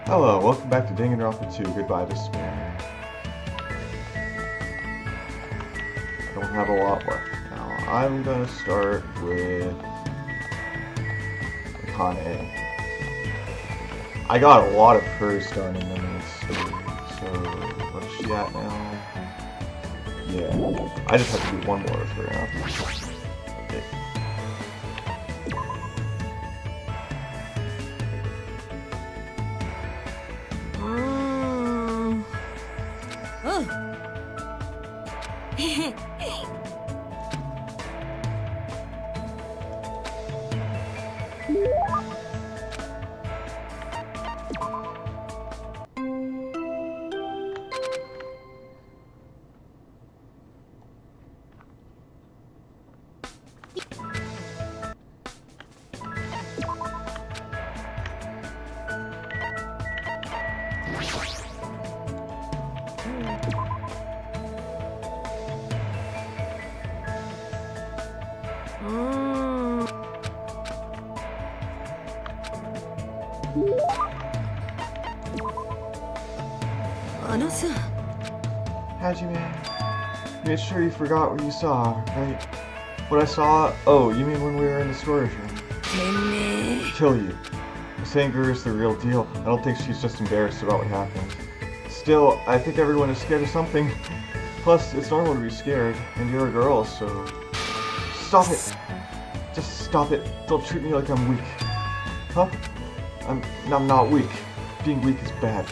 Hello, welcome back to Danganronpa 2, Goodbye Despair. I don't have a lot left now. I'm gonna start with Akane. I got a lot of hers done in the main story, so what's she at now? Yeah, I just have to do one more of her now. Okay. Hajime, made sure you forgot what you saw, right? What I saw? Oh, you mean when we were in the storage room? Kill you. Miss Anger is the real deal. I don't think she's just embarrassed about what happened. Still, I think everyone is scared of something. Plus, it's normal to be scared, and you're a girl, so... Stop it! Just stop it. Don't treat me like I'm weak. Huh? I'm not weak. Being weak is bad.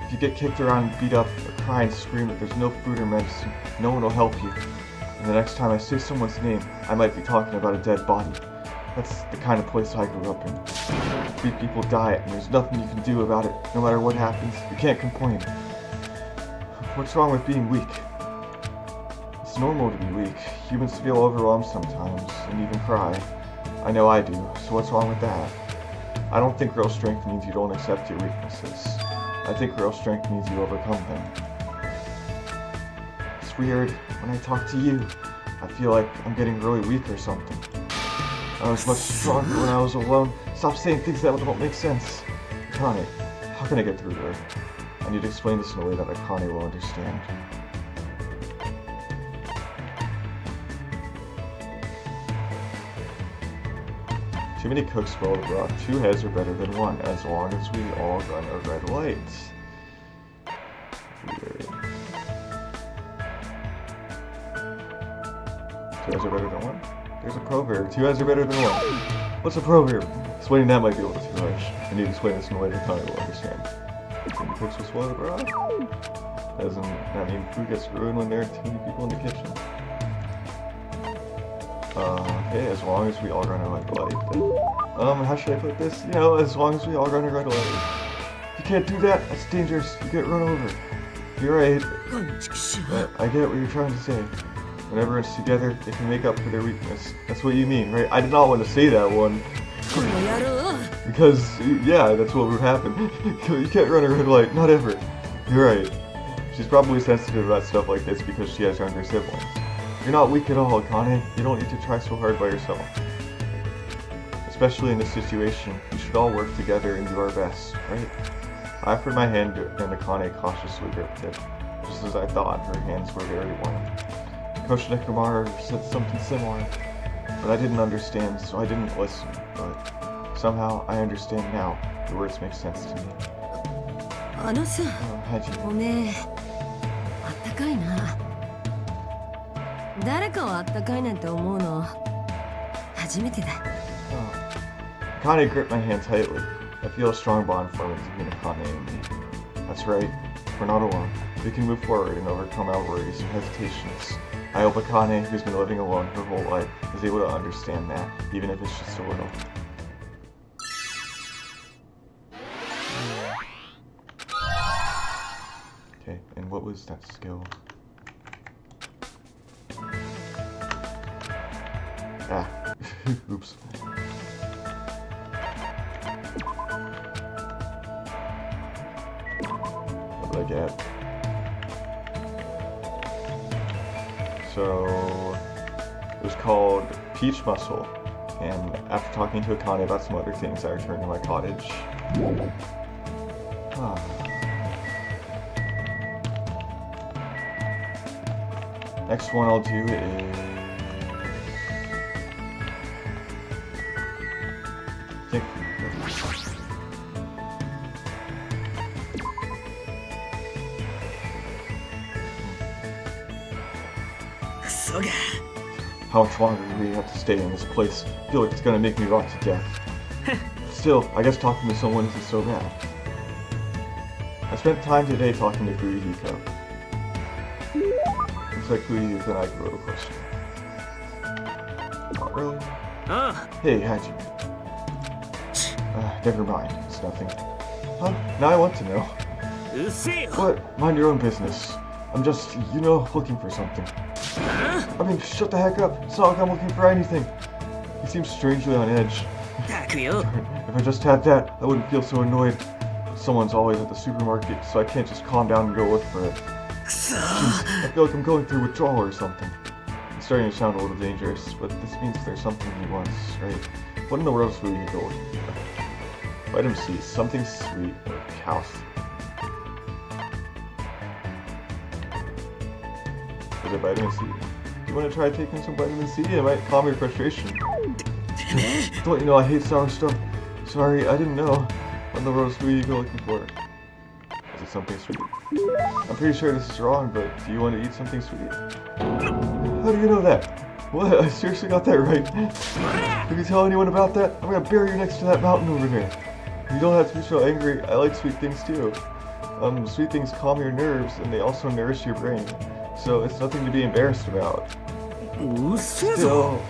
If you get kicked around and beat up, or cry and scream that there's no food or medicine, no one will help you. And the next time I say someone's name, I might be talking about a dead body. That's the kind of place I grew up in. Weak people die, and there's nothing you can do about it. No matter what happens, you can't complain. What's wrong with being weak? It's normal to be weak. Humans feel overwhelmed sometimes, and even cry. I know I do, so what's wrong with that? I don't think real strength means you don't accept your weaknesses. I think real strength means you overcome them. It's weird, when I talk to you, I feel like I'm getting really weak or something. I was much stronger when I was alone. Stop saying things that don't make sense. Akane, how can I get through to her? I need to explain this in a way that Akane will understand. Too many cooks spoil the broth. 2 heads are better than 1, as long as we all run a red light. Weird. 2 heads are better than 1? There's a proverb. 2 heads are better than 1. What's a proverb? Explaining that might be a little too harsh. I need to explain this in a way that Akane will understand. Too many cooks will spoil the broth? Doesn't that mean food gets ruined when there are too many people in the kitchen? Okay, as long as we all run a red light. How should I put this? You know, as long as we all run a red light. If you can't do that, that's dangerous. You get run over. You're right. But I get what you're trying to say. When everyone's together, they can make up for their weakness. That's what you mean, right? I did not want to say that one. Because, yeah, that's what would happen. You can't run a red light, not ever. You're right. She's probably sensitive about stuff like this because she has younger siblings. You're not weak at all, Akane. You don't need to try so hard by yourself. Especially in this situation, we should all work together and do our best, right? I offered my hand and Akane cautiously gripped it. Just as I thought, her hands were very warm. Coach Nekomaru said something similar, but I didn't understand, so I didn't listen. But somehow, I understand now. The words make sense to me. Hajime. 誰かをあったかいなんて思うの初めてだ。Akane gripped my hand tightly. I feel a strong bond forming between Akane and me. That's right, we're not alone. We can move forward and overcome our worries and hesitations. I hope Akane, who's been living alone her whole life, is able to understand that, even if it's just a little. Okay, and what was that skill? Ah, oops. What did I get? So, it was called Peach Muscle, and after talking to Akane about some other things, I returned to my cottage. Ah. Next one I'll do is... How much longer do we have to stay in this place? I feel like it's gonna make me rot to death. Still, I guess talking to someone isn't so bad. I spent time today talking to Fuyuhiko. Looks like Fuyuhiko and I wrote a question. Not really. Hey, Hajime. Never mind. It's nothing. Huh? Now I want to know. What? Mind your own business. I'm just, looking for something. I mean, shut the heck up. It's not like I'm looking for anything. He seems strangely on edge. If I just had that, I wouldn't feel so annoyed. Someone's always at the supermarket, so I can't just calm down and go look for it. Jeez, I feel like I'm going through withdrawal or something. It's starting to sound a little dangerous, but this means there's something he wants, right? What in the world is Fuyuhiko looking for? Vitamin C, something sweet or calcium. Is it vitamin C? Do you want to try taking some vitamin C? It might calm your frustration. Don't you know I hate sour stuff? Sorry, I didn't know. What in the world is Fuyuhiko looking for? Is it something sweet? I'm pretty sure this is wrong, but do you want to eat something sweet? How do you know that? What? I seriously got that right? If you tell anyone about that, I'm gonna bury you next to that mountain over there. You don't have to be so angry. I like sweet things too. Sweet things calm your nerves, and they also nourish your brain. So it's nothing to be embarrassed about. Still,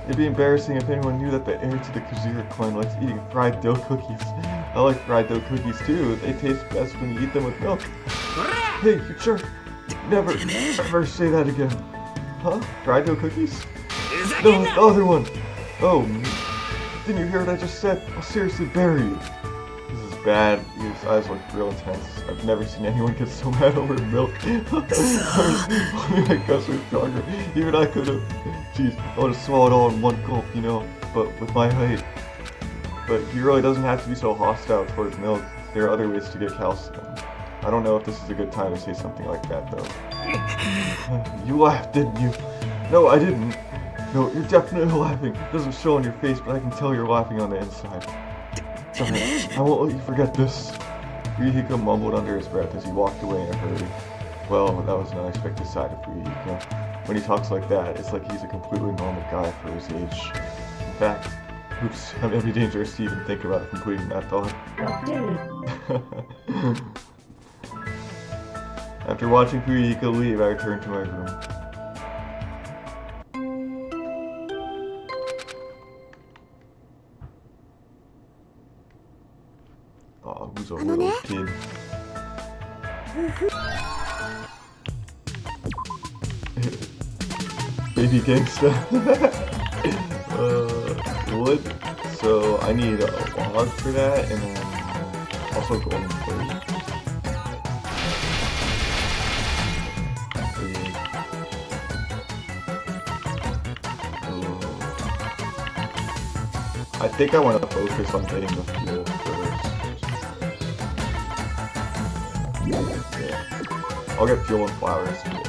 it'd be embarrassing if anyone knew that the heir to the Kuzira clan likes eating fried dough cookies. I like fried dough cookies too. They taste best when you eat them with milk. Hey, you jerk! Never, ever say that again. Huh? Fried dough cookies? No, the other one! Oh, didn't you hear what I just said? I'll seriously bury you. This is bad. His eyes look real intense. I've never seen anyone get so mad over milk. Only my guts were stronger. Even I could have. Jeez, I would have swallowed all in one gulp, but with my height. But he really doesn't have to be so hostile towards milk. There are other ways to get calcium. I don't know if this is a good time to say something like that, though. You laughed, didn't you? No, I didn't. No, you're definitely laughing. It doesn't show on your face, but I can tell you're laughing on the inside. Sorry, I won't let you forget this. Fuyuhiko mumbled under his breath as he walked away in a hurry. Well, that was an unexpected side of Fuyuhiko. When he talks like that, it's like he's a completely normal guy for his age. In fact, oops, it may be dangerous to even think about completing that thought. After watching Fuyuhiko leave, I returned to my room. Oh, who's a little kid? Baby gangsta. Wood. So I need a log for that, and then also golden plate. I think I want to focus on getting the fuel first. Yeah. I'll get fuel and flowers today.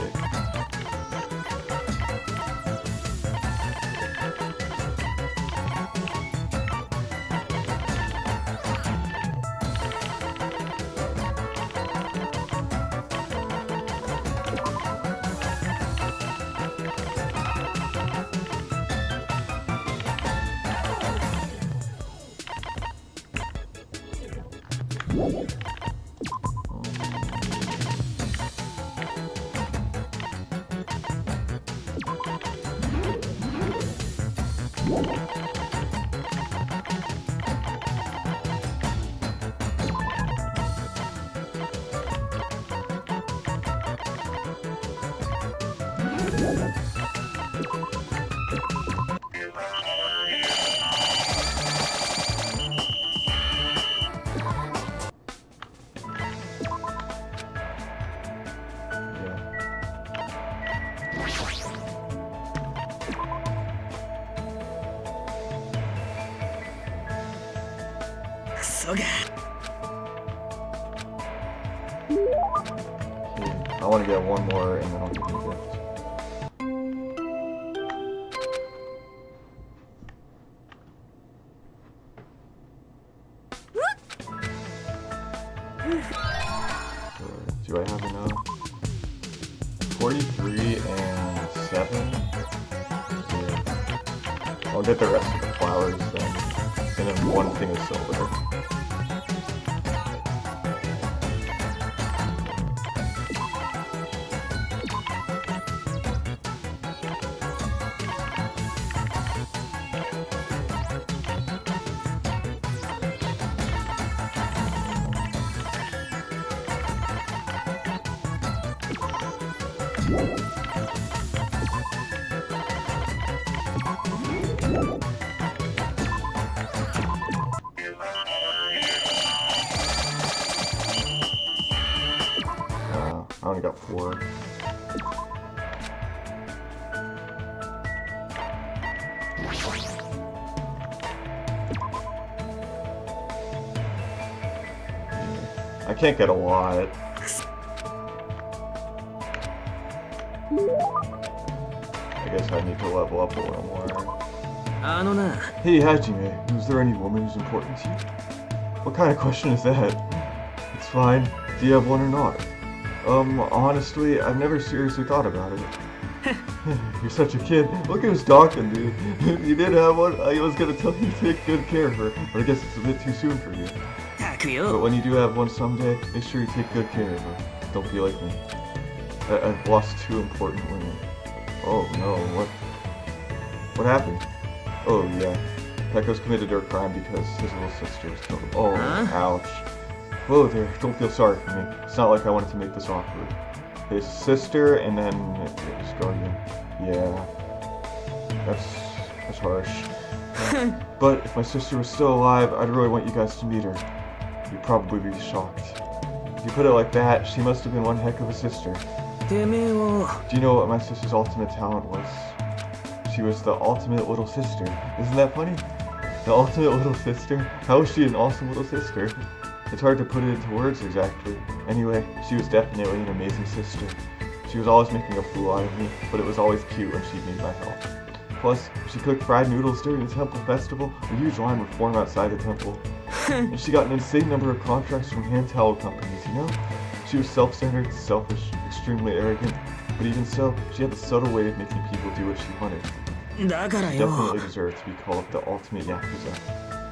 I want to get one more, and then I'll give you a gift. Do I have enough? 43 and 7? Yeah. I'll get the rest of the flowers then. And then one thing of silver. I only got 4. I can't get a lot. I guess I need to level up a little more. Hey Hajime, is there any woman who's important to you? What kind of question is that? It's fine. Do you have one or not? Honestly, I've never seriously thought about it. You're such a kid. Look at his talking, dude. You did have one. I was gonna tell you to take good care of her, but I guess it's a bit too soon for you. But when you do have one someday, make sure you take good care of her. Don't be like me. I've lost 2 important women. Oh no, what happened? Oh yeah, Pekko's committed a crime because his little sister was killed. Oh, ouch. Whoa there, don't feel sorry for me. It's not like I wanted to make this awkward. His sister and then his guardian. Yeah, that's harsh. But if my sister was still alive, I'd really want you guys to meet her. You'd probably be shocked. If you put it like that, she must have been one heck of a sister. Do you know what my sister's ultimate talent was? She was the ultimate little sister. Isn't that funny? The ultimate little sister? How is she an awesome little sister? It's hard to put it into words exactly. Anyway, she was definitely an amazing sister. She was always making a fool out of me, but it was always cute when she needed my help. Plus, she cooked fried noodles during the temple festival. A huge line would form outside the temple. And she got an insane number of contracts from hand towel companies, you know? She was self-centered, selfish, extremely arrogant, but even so, she had a subtle way of making people do what she wanted. She definitely deserved to be called the ultimate Yakuza.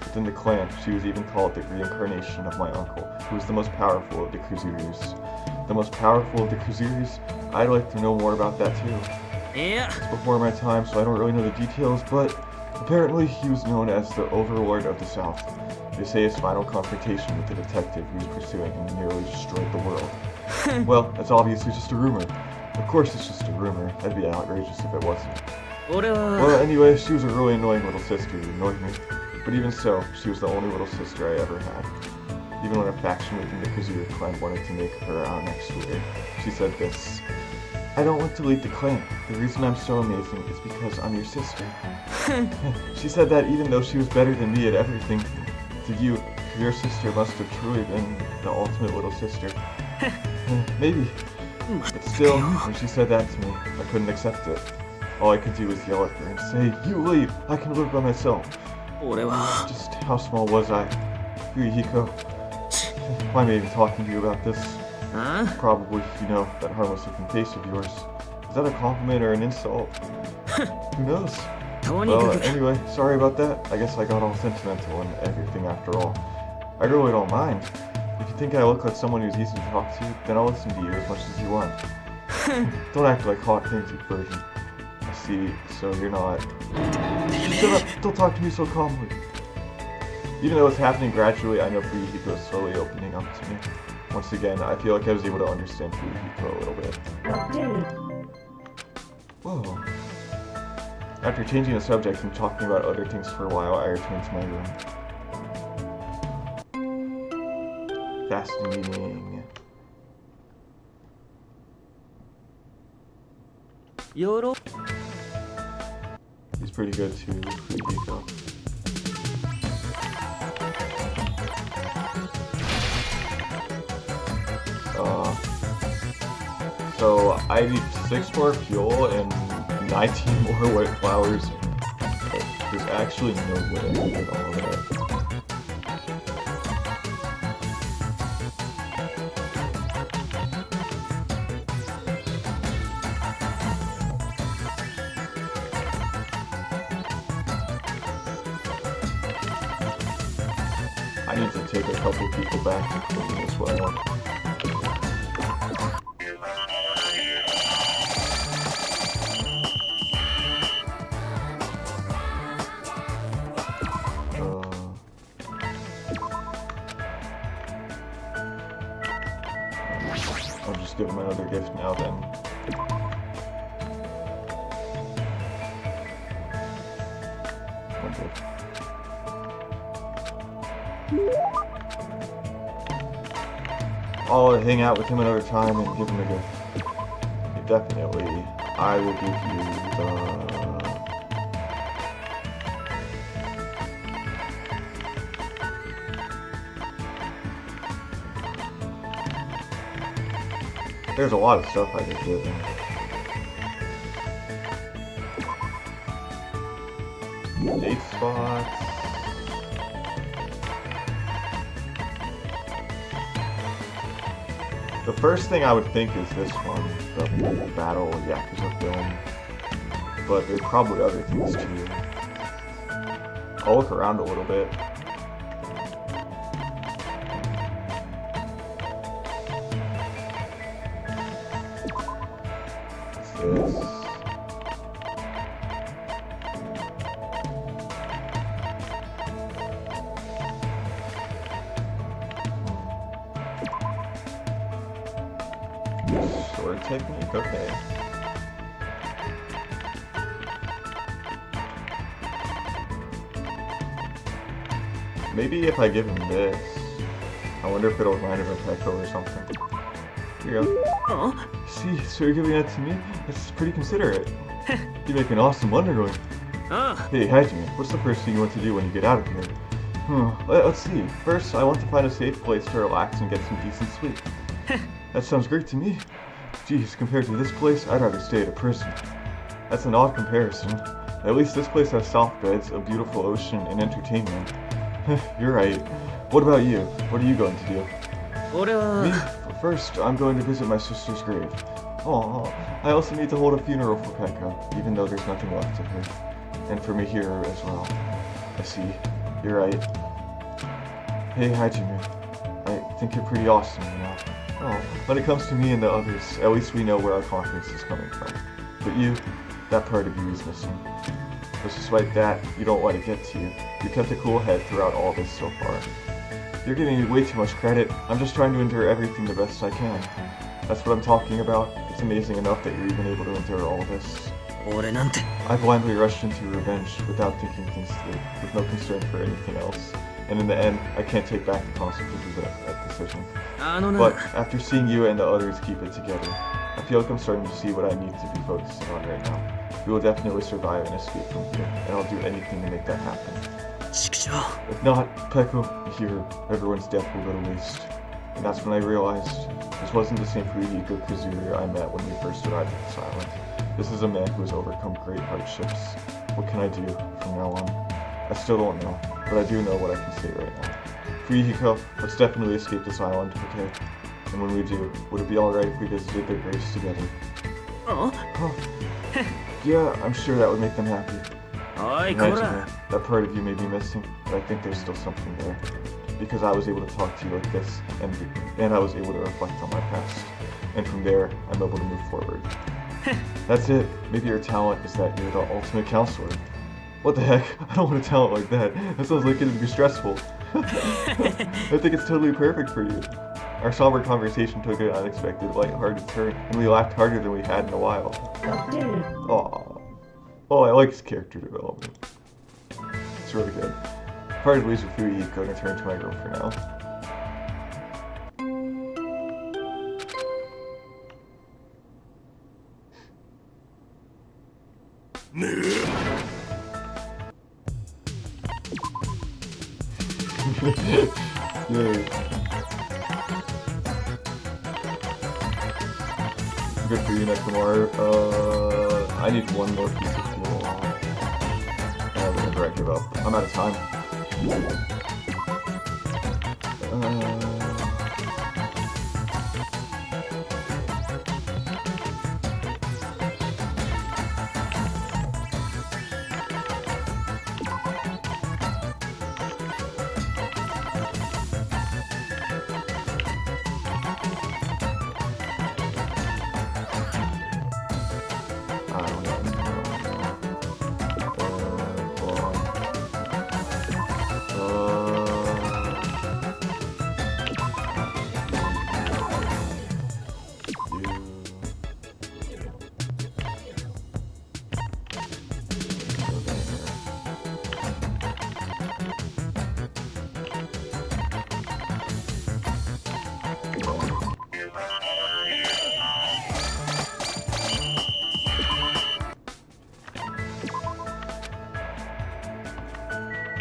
Within the clan, she was even called the reincarnation of my uncle, who was the most powerful of the Kuzurus. The most powerful of the Kuzurus? I'd like to know more about that too. It's before my time, so I don't really know the details, but apparently he was known as the Overlord of the South. They say his final confrontation with the detective he was pursuing him nearly destroyed the world. Well, that's obviously just a rumor. Of course it's just a rumor. That'd be outrageous if it wasn't. Well, anyway, she was a really annoying little sister who annoyed me. But even so, she was the only little sister I ever had. Even when a faction within the Kazura clan wanted to make her our next leader, she said this: I don't want to lead the clan. The reason I'm so amazing is because I'm your sister. She said that even though she was better than me at everything, to you, your sister must have truly been the ultimate little sister. Maybe. But still, when she said that to me, I couldn't accept it. All I could do was yell at her and say, you leave, I can live by myself. Just how small was I? Yurihiko, why am I even talking to you about this? Probably, you know, that harmless looking face of yours. Is that a compliment or an insult? Who knows? Well, anyway, sorry about that. I guess I got all sentimental and everything after all. I really don't mind. If you think I look like someone who's easy to talk to, then I'll listen to you as much as you want. Don't act like hot-headed version. I see, so you're not... Shut up! Don't talk to me so calmly. Even though it's happening gradually, I know Fuyuhiko is slowly opening up to me. Once again, I feel like I was able to understand Fuyuhiko a little bit. Whoa. After changing the subject and talking about other things for a while, I returned to my room. Fascinating. He's pretty good too, Fuyuhiko. So I need 6 more fuel and 19 more white flowers. There's actually no way I can get all of that. I need to take a couple people back to clean as well. I'll just give him another gift now then. Okay. I'll hang out with him another time and give him a gift. Definitely. I will give you the... There's a lot of stuff I can give him. Date spots. The first thing I would think is this one, the Battle Yakuza film. But there's probably other things too. I'll look around a little bit. What's this? Sword technique? Okay. Maybe if I give him this, I wonder if it'll remind him of Peko or something. Here you go. See, so you're giving that to me? That's pretty considerate. You make an awesome Wonderboy. Hey, Hajime, what's the first thing you want to do when you get out of here? Let's see. First, I want to find a safe place to relax and get some decent sleep. That sounds great to me. Geez, compared to this place, I'd rather stay at a prison. That's an odd comparison. At least this place has soft beds, a beautiful ocean, and entertainment. You're right. What about you? What are you going to do? Me? First, I'm going to visit my sister's grave. Aww, I also need to hold a funeral for Pekka, even though there's nothing left of her. And for Mihiro as well. I see. You're right. Hey, Hajime. I think you're pretty awesome, you know. Oh, when it comes to me and the others, at least we know where our confidence is coming from. But you, that part of you is missing. But despite that, you don't let it get to you. You kept a cool head throughout all this so far. You're giving me way too much credit. I'm just trying to endure everything the best I can. That's what I'm talking about. It's amazing enough that you're even able to endure all this. I blindly rushed into revenge without thinking things through, with no concern for anything else. And in the end, I can't take back the consequences of that decision. But after seeing you and the others keep it together, I feel like I'm starting to see what I need to be focusing on right now. We will definitely survive and escape from here, and I'll do anything to make that happen. If not, Peko, here, everyone's death will go to waste. And that's when I realized this wasn't the same Fuyuhiko Kazuri I met when we first arrived at this island. This is a man who has overcome great hardships. What can I do from now on? I still don't know, but I do know what I can say right now. Fuyuhiko, let's definitely escape this island, okay? And when we do, would it be alright if we visited their graves together? Yeah, I'm sure that would make them happy. Hajime, that part of you may be missing, but I think there's still something there. Because I was able to talk to you like this, and I was able to reflect on my past. And from there, I'm able to move forward. That's it. Maybe your talent is that you're the ultimate counselor. What the heck? I don't want a talent like that. That sounds like it'd be stressful. I think it's totally perfect for you. Our somber conversation took an unexpected, lighthearted turn, and we laughed harder than we had in a while. Aww. Oh, I like his character development. It's really good. Parted ways with Fuyuhiko and return to my room for now. Yay. Good for you, Nekomar. I need one more piece of fuel. Whenever I give up. I'm out of time.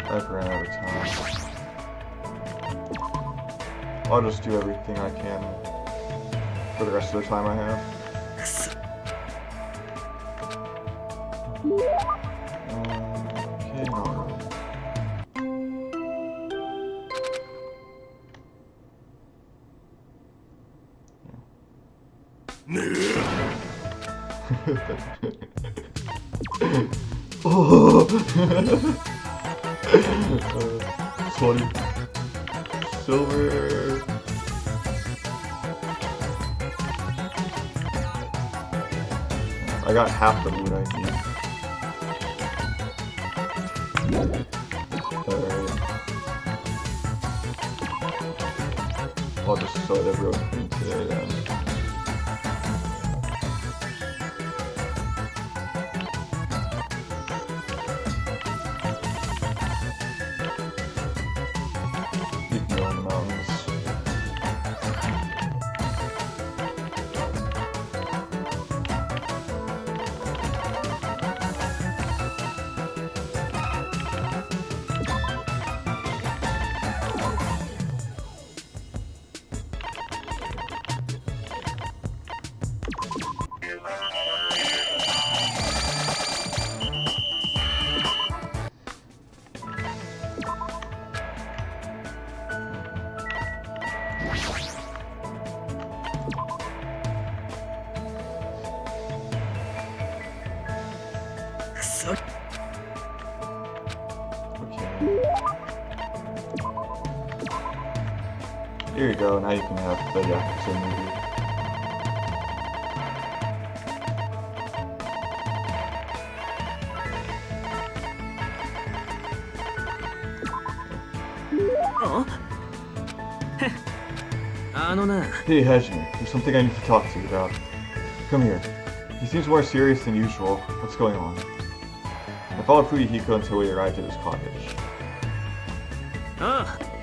I've ran out of time. I'll just do everything I can for the rest of the time I have. Okay, not really. Oh! 20 silver. I got half the loot I need. Alright. I'll just set everything today then. Here you go, now you can have the Yakuza movie. Hey Hajime, there's something I need to talk to you about. Come here. He seems more serious than usual. What's going on? I followed Fuyuhiko until we arrived at his cottage.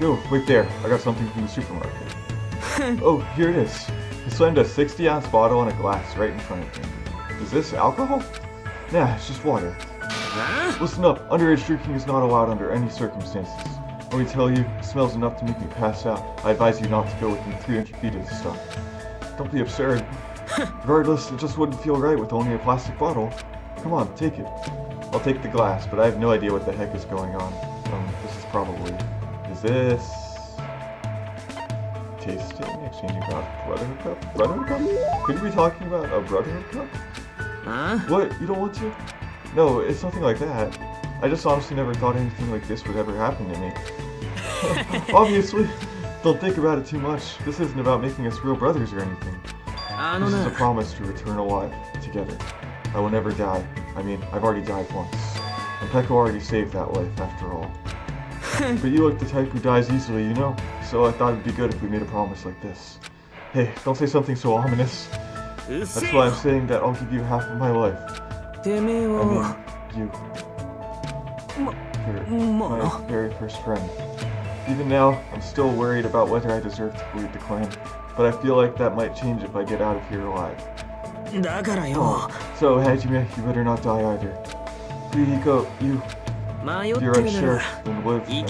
Yo, wait there. I got something from the supermarket. Oh, here it is. He slammed a 60-ounce bottle on a glass right in front of me. Is this alcohol? Nah, it's just water. Listen up. Underage drinking is not allowed under any circumstances. Let me tell you, it smells enough to make me pass out. I advise you not to go within 300 feet of the stuff. Don't be absurd. Regardless, it just wouldn't feel right with only a plastic bottle. Come on, take it. I'll take the glass, but I have no idea what the heck is going on. This is probably... Is this... Tasting? Exchanging about Brotherhood Cup? Brotherhood Cup? Could you be talking about a Brotherhood Cup? What? You don't want to? No, it's nothing like that. I just honestly never thought anything like this would ever happen to me. Obviously. Don't think about it too much. This isn't about making us real brothers or anything. This is a promise to eternal life together. I will never die. I mean, I've already died once. And Peko already saved that life, after all. But you look the type who dies easily, you know? So I thought it'd be good if we made a promise like this. Hey, don't say something so ominous. That's why I'm saying that I'll give you half of my life. I mean, you. You're my very first friend. Even now, I'm still worried about whether I deserve to lead the clan. But I feel like that might change if I get out of here alive. So, Hajime, you better not die either. Fuyuhiko, you're unsure, then live and...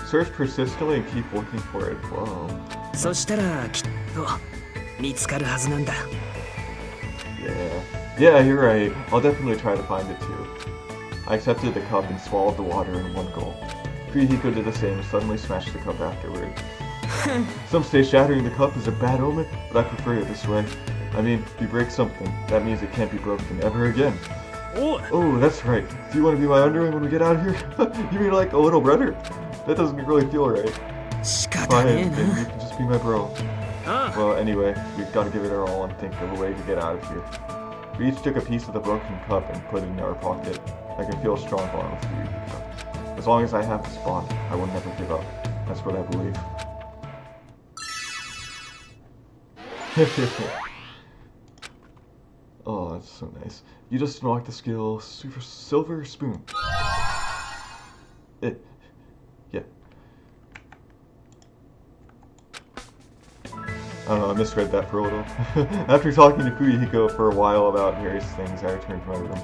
Search persistently and keep looking for it. Whoa. そしたらきっと見つかるはずなんだ。Yeah, you're right. I'll definitely try to find it too. I accepted the cup and swallowed the water in one gulp. Kurihiko did the same and suddenly smashed the cup afterward. Some say shattering the cup is a bad omen, but I prefer it this way. I mean, if you break something, that means it can't be broken ever again. Oh, that's right. Do you want to be my underling when we get out of here? You mean like a little brother? That doesn't really feel right. Fine, then you can just be my bro. Well, anyway, we've got to give it our all and think of a way to get out of here. We each took a piece of the broken cup and put it in our pocket. I can feel a strong bond with you. As long as I have this bond, I will never give up. That's what I believe. Oh, that's so nice. You just unlocked the skill Silver Spoon. Yeah. I don't know, I misread that for a little. After talking to Kurihiko for a while about various things, I returned to my room.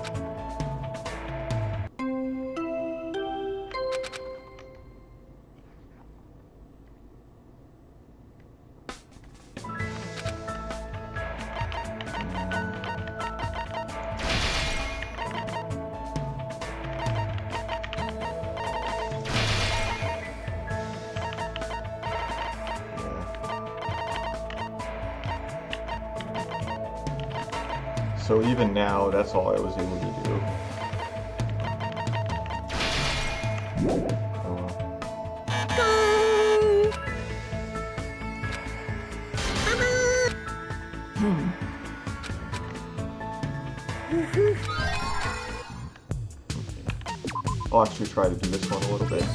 So even now, that's all I was able to do. I'll actually try to do this one a little bit.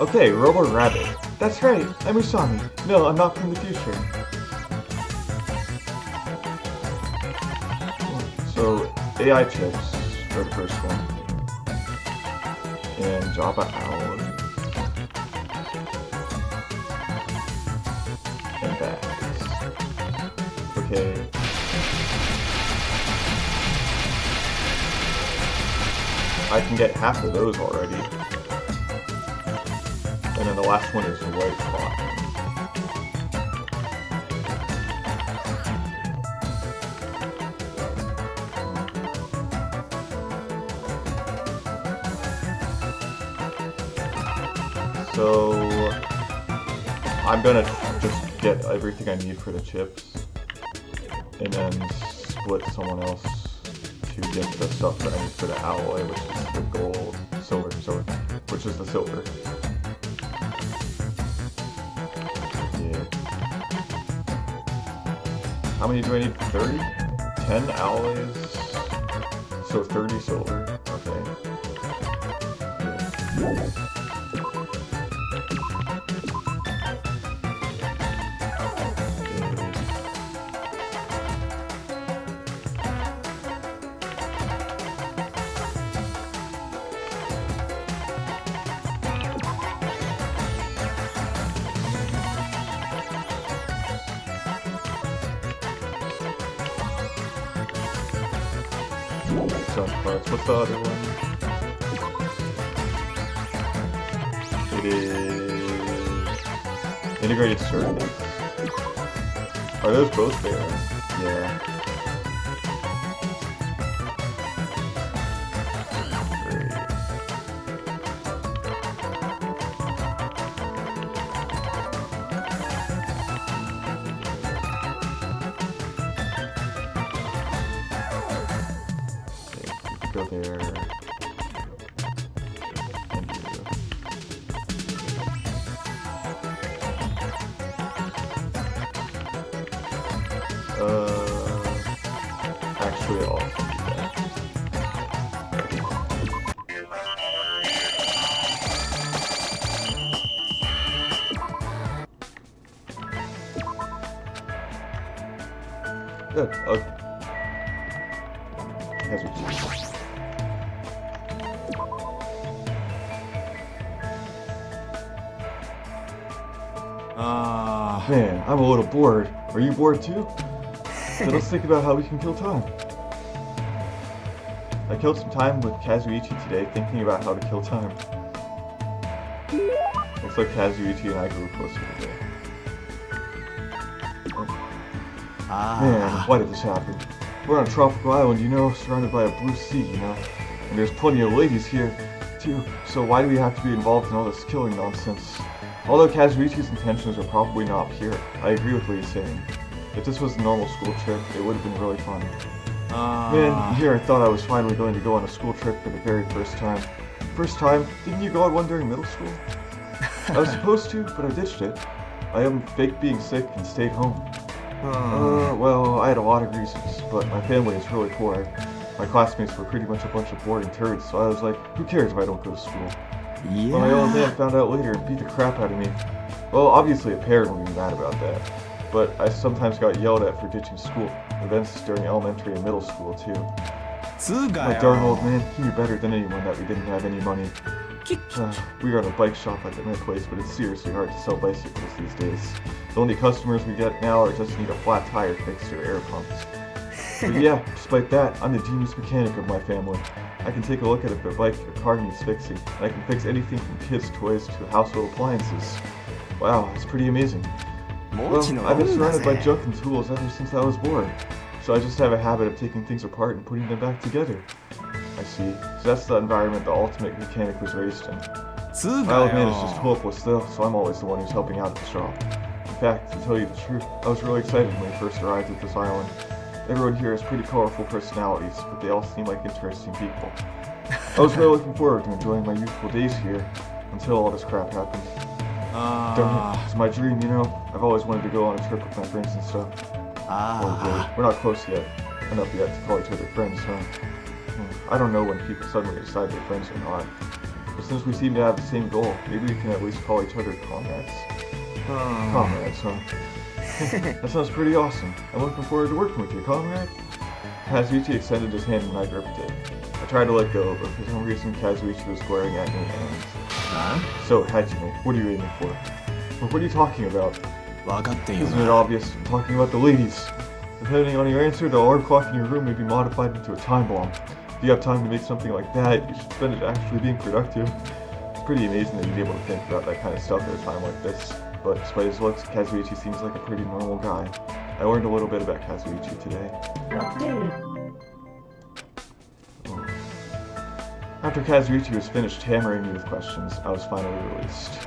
Okay, Robo Rabbit. That's right, I'm Usami. No, I'm not from the future. So, AI chips are the first one. And Java Owl. And bags. Okay. I can get half of those already. And then the last one is the white pot. So I'm gonna just get everything I need for the chips and then split someone else to get the stuff that I need for the alloy, which is the gold, silver, which is the silver. Yeah. How many do I need? 30? 10 alloys? So 30 silver. Okay. Yeah. Parts. What's the other one? It is integrated circuits. Are those both there? Yeah. Great. Go there. Actually, I'll do that. Good. Okay. As we choose. Man, I'm a little bored. Are you bored too? So let's think about how we can kill time. I killed some time with Kazuichi today thinking about how to kill time. Looks like Kazuichi and I grew closer today. Man, why did this happen? We're on a tropical island, you know, surrounded by a blue sea, you know? And there's plenty of ladies here, too, so why do we have to be involved in all this killing nonsense? Although Kazuichi's intentions are probably not pure, I agree with what he's saying. If this was a normal school trip, it would have been really fun. Man, here I thought I was finally going to go on a school trip for the very first time. First time? Didn't you go on one during middle school? I was supposed to, but I ditched it. I faked being sick and stayed home. Well, I had a lot of reasons, but my family is really poor. My classmates were pretty much a bunch of boring turds, so I was like, who cares if I don't go to school? Yeah. But my old man found out later and beat the crap out of me. Well, obviously a parent would be mad about that, but I sometimes got yelled at for ditching school events during elementary and middle school too. My darn old man, he knew better than anyone that we didn't have any money. We run a bike shop at my place, but it's seriously hard to sell bicycles these days. The only customers we get now are just need a flat tire fixed or air pumped. But yeah, despite that, I'm the genius mechanic of my family. I can take a look at if a bike or car needs fixing, and I can fix anything from kids' toys to household appliances. Wow, it's pretty amazing. Well, I've been surrounded by junk and tools ever since I was born, so I just have a habit of taking things apart and putting them back together. I see. So that's the environment the ultimate mechanic was raised in. My old man is just hopeless though, so I'm always the one who's helping out at the shop. In fact, to tell you the truth, I was really excited when we first arrived at this island. Everyone here has pretty colorful personalities, but they all seem like interesting people. I was really looking forward to enjoying my youthful days here, until all this crap happened. Darn it, it's my dream, you know? I've always wanted to go on a trip with my friends and stuff. We're not close yet. Enough yet to call each other friends, huh? I don't know when people suddenly decide they're friends or not. But since we seem to have the same goal, maybe we can at least call each other comrades. Comrades, huh? That sounds pretty awesome. I'm looking forward to working with you, comrade. Kazuichi extended his hand and I gripped it. I tried to let go, but for some reason Kazuichi was glaring at me and... So, Hajime, what are you aiming for? Or what are you talking about? Isn't it obvious? I'm talking about the ladies. Depending on your answer, the alarm clock in your room may be modified into a time bomb. If you have time to make something like that, you should spend it actually being productive. It's pretty amazing that you'd be able to think about that kind of stuff at a time like this. But despite his looks, Kazuichi seems like a pretty normal guy. I learned a little bit about Kazuichi today. After Kazuichi was finished hammering me with questions, I was finally released.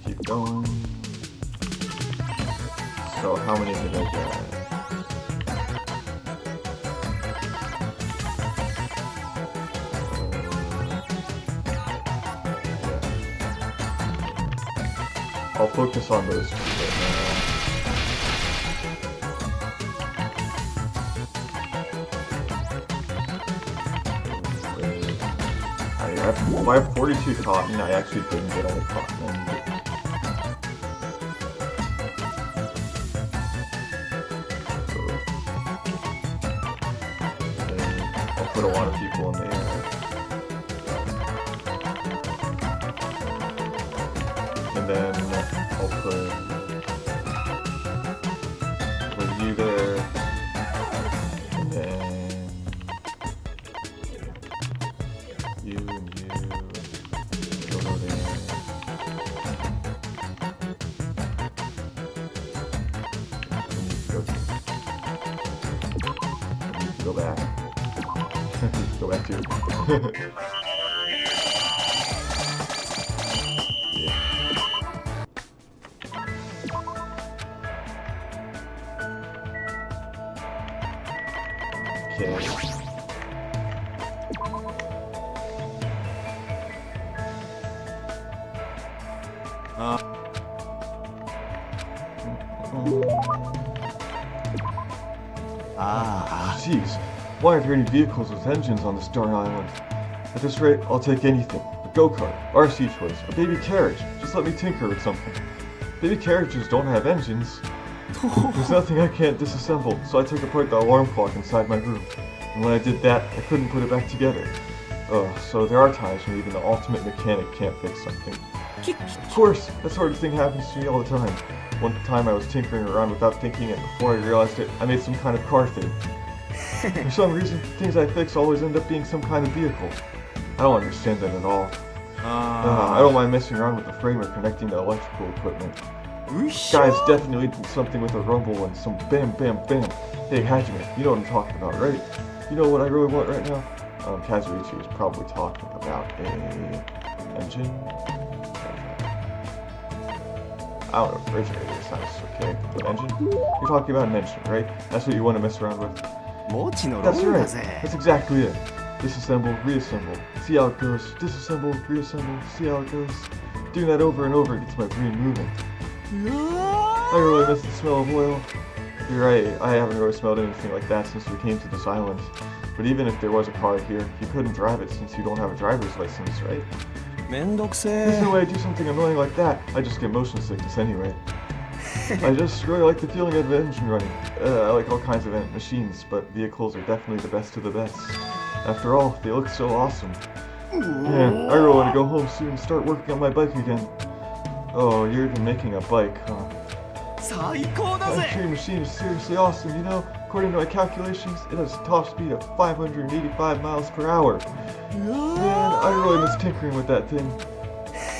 Keep going. So how many did I get? I'll focus on those two right now. I have 42 cotton. I actually didn't get all the cotton. I'll put a lot of people in there. And then I'll put you there. And then you and you. Go there. Go back. Go back too. Jeez, why aren't there any vehicles with engines on this darn island? At this rate, I'll take anything. A go-kart, RC toys, a baby carriage. Just let me tinker with something. Baby carriages don't have engines. There's nothing I can't disassemble, so I took apart the alarm clock inside my room. And when I did that, I couldn't put it back together. So there are times when even the ultimate mechanic can't fix something. Of course, that sort of thing happens to me all the time. One time I was tinkering around without thinking, and before I realized it, I made some kind of car thing. For some reason, things I fix always end up being some kind of vehicle. I don't understand that at all. I don't mind messing around with the frame or connecting the electrical equipment. Guys definitely did something with a rumble and some bam bam bam. Hey Hajime, you know what I'm talking about, right? You know what I really want right now? Kazuichi is probably talking about a engine. I don't know, refrigerator sounds okay. But engine? You're talking about an engine, right? That's what you want to mess around with? That's right. That's exactly it. Disassemble, reassemble. See how it goes. Disassemble, reassemble. See how it goes. Doing that over and over gets my brain moving. I really miss the smell of oil. You're right, I haven't really smelled anything like that since we came to this island. But even if there was a car here, you couldn't drive it since you don't have a driver's license, right? There's no way I do something annoying like that. I just get motion sickness anyway. I just really like the feeling of an engine running. I like all kinds of machines, but vehicles are definitely the best of the best. After all, they look so awesome. Man, I really want to go home soon and start working on my bike again. Oh, you're even making a bike, huh? That train machine is seriously awesome, you know? According to my calculations, it has a top speed of 585 miles per hour. Man, I really miss tinkering with that thing.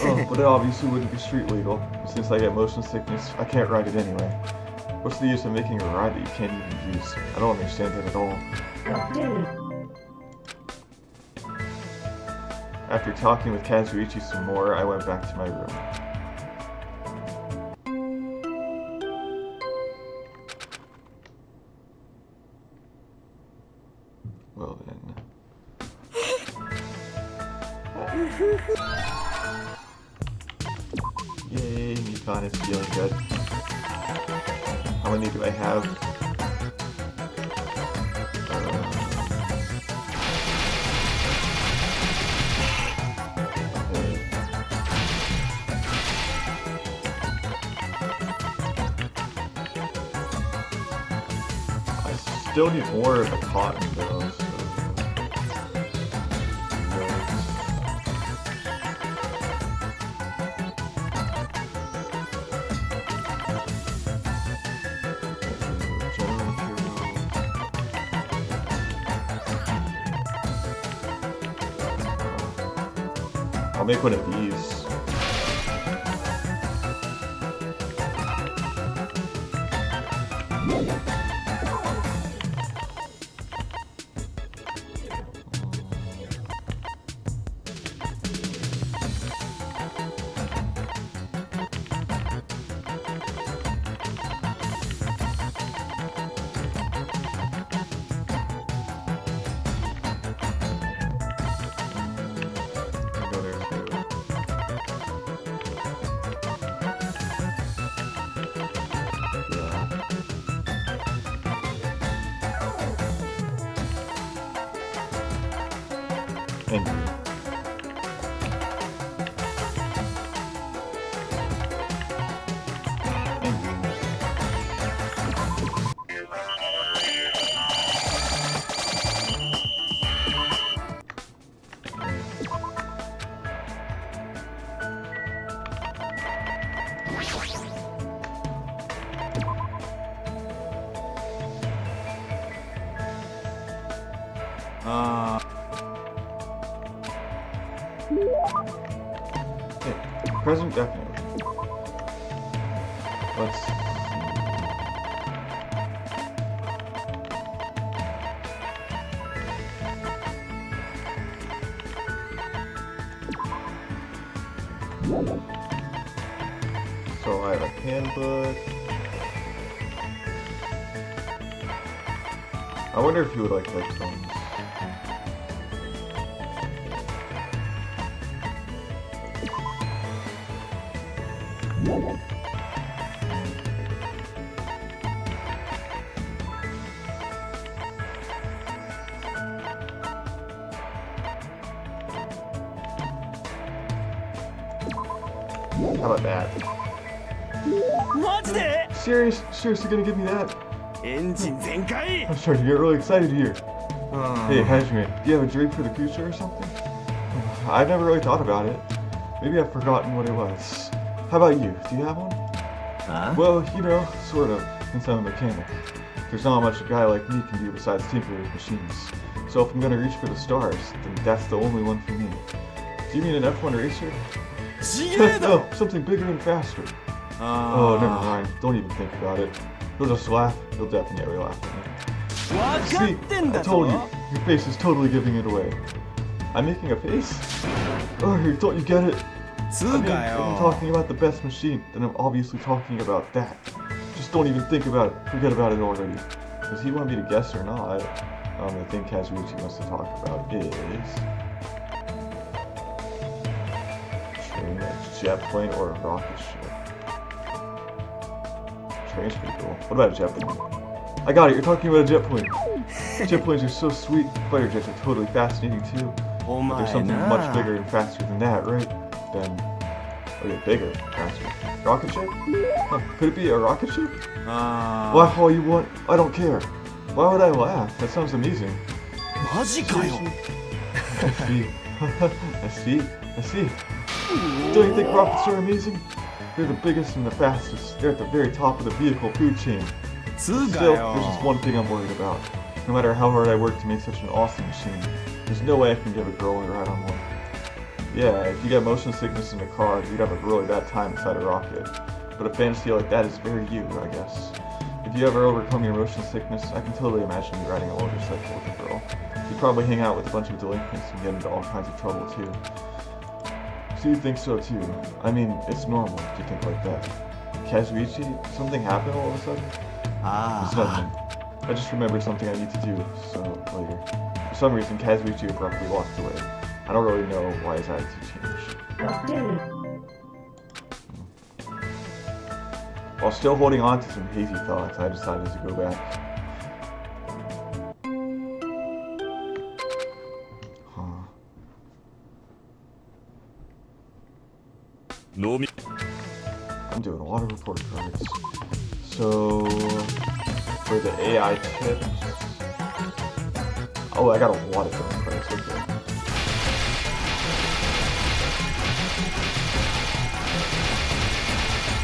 Oh, but it obviously wouldn't be street legal. Since I get motion sickness, I can't ride it anyway. What's the use of making a ride that you can't even use? I don't understand it at all. After talking with Kazuichi some more, I went back to my room. Well then. Yay, Nikon is feeling good. How many do I have? I still need more of the cotton though. So. I'll make one of these. Thank you. Present definitely. Let's see. So I have a handbook. I wonder if he would like headphones. How about that? Seriously gonna give me that? I'm starting to get really excited here. Hey, Hajime, do you have a dream for the future or something? I've never really thought about it. Maybe I've forgotten what it was. How about you? Do you have one? Huh? Well, you know, sort of, since I'm a mechanic. There's not much a guy like me can do besides tinker with machines. So if I'm gonna reach for the stars, then that's the only one for me. Do you mean an F1 racer? No, something bigger and faster. Oh, never mind. Don't even think about it. He'll just laugh. He'll definitely laugh at me. See, I told you. Your face is totally giving it away. I'm making a face? Oh, don't you get it? I mean, if I'm talking about the best machine, then I'm obviously talking about that. Just don't even think about it. Forget about it already. Does he want me to guess or not? The thing Kazuichi wants to talk about is... a jet plane or a rocket ship. Train's pretty cool. What about a jet plane? I got it, you're talking about a jet plane. Jet planes are so sweet. Fighter jets are totally fascinating too. But there's something much bigger and faster than that, right? Okay, bigger, faster. Rocket ship? Huh, could it be a rocket ship? Laugh all you want, I don't care. Why would I laugh? That sounds amazing. I see. I see. Don't you think rockets are amazing? They're the biggest and the fastest. They're at the very top of the vehicle food chain. Still, there's just one thing I'm worried about. No matter how hard I work to make such an awesome machine, there's no way I can give a girl a ride on one. Yeah, if you get motion sickness in a car, you'd have a really bad time inside a rocket. But a fantasy like that is very you, I guess. If you ever overcome your motion sickness, I can totally imagine you riding a motorcycle with a girl. You'd probably hang out with a bunch of delinquents and get into all kinds of trouble too. So you think so too. I mean, it's normal to think like that. Kazuichi, something happened all of a sudden? It's nothing. I just remembered something I need to do, so later. For some reason, Kazuichi abruptly walked away. I don't really know why his attitude changed. While still holding on to some hazy thoughts, I decided to go back. I'm doing a lot of report cards. So, for the AI tips... Oh, I got a lot of different cards.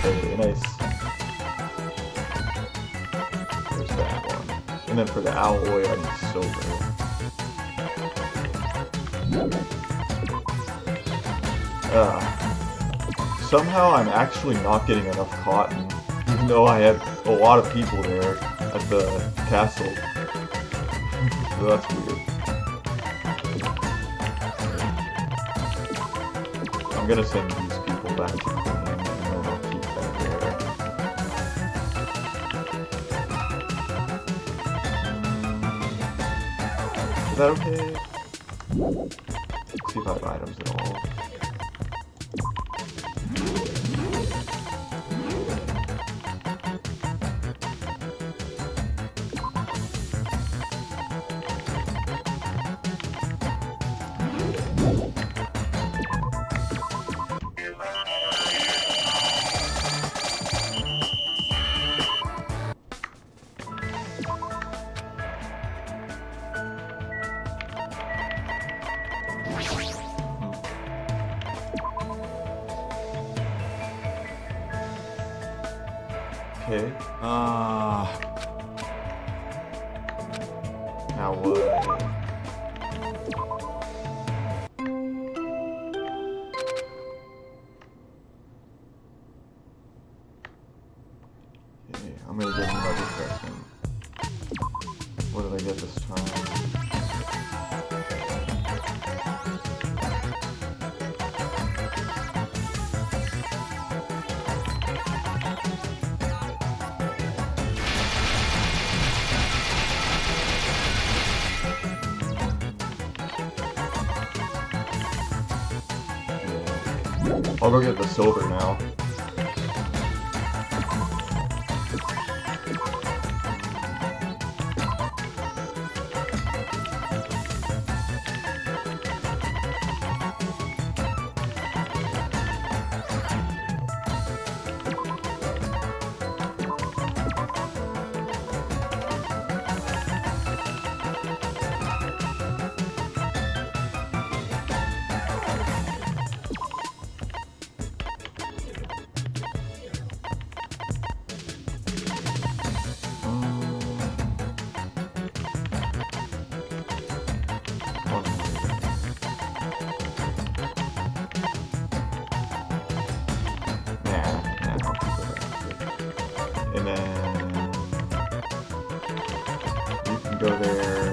Okay, nice. There's that one. And then for the alloy, I need silver. Somehow I'm actually not getting enough cotton, even though I had a lot of people there at the castle. So that's weird. I'm gonna send these people back to Queen, and then I'll keep that there. Is that okay? Let's see if I have items at all. Okay. Now what? Okay, I'm gonna get another question. What did I get this time? I'll go get the silver now. And then you can go there,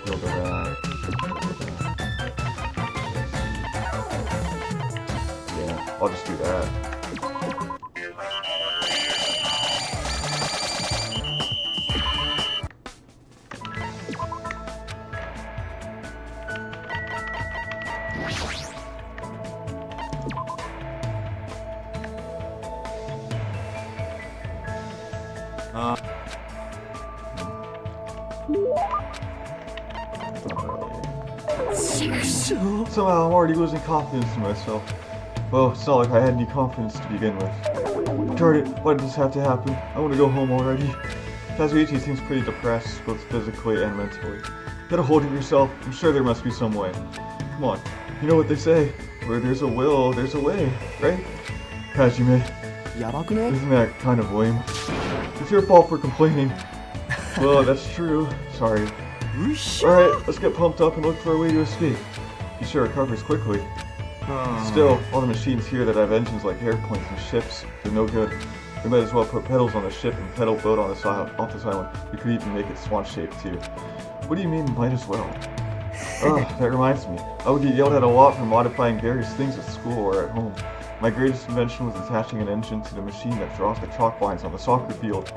you'll go that, yeah, I'll just do that. Somehow I'm already losing confidence in myself. Well, it's not like I had any confidence to begin with. Darn it, why did this have to happen? I want to go home already. Kazuichi seems pretty depressed, both physically and mentally. Get a hold of yourself, I'm sure there must be some way. Come on, you know what they say, where there's a will, there's a way, right? Hajime, isn't that kind of lame? It's your fault for complaining. Well, that's true, sorry. Alright, let's get pumped up and look for a way to escape. Be sure it recovers quickly. Still, all the machines here that have engines like airplanes and ships, they're no good. We might as well put pedals on the ship and pedal boat on this off this island. We could even make it swan-shaped too. What do you mean, might as well? That reminds me. I would get yelled at a lot for modifying various things at school or at home. My greatest invention was attaching an engine to the machine that draws the chalk lines on the soccer field.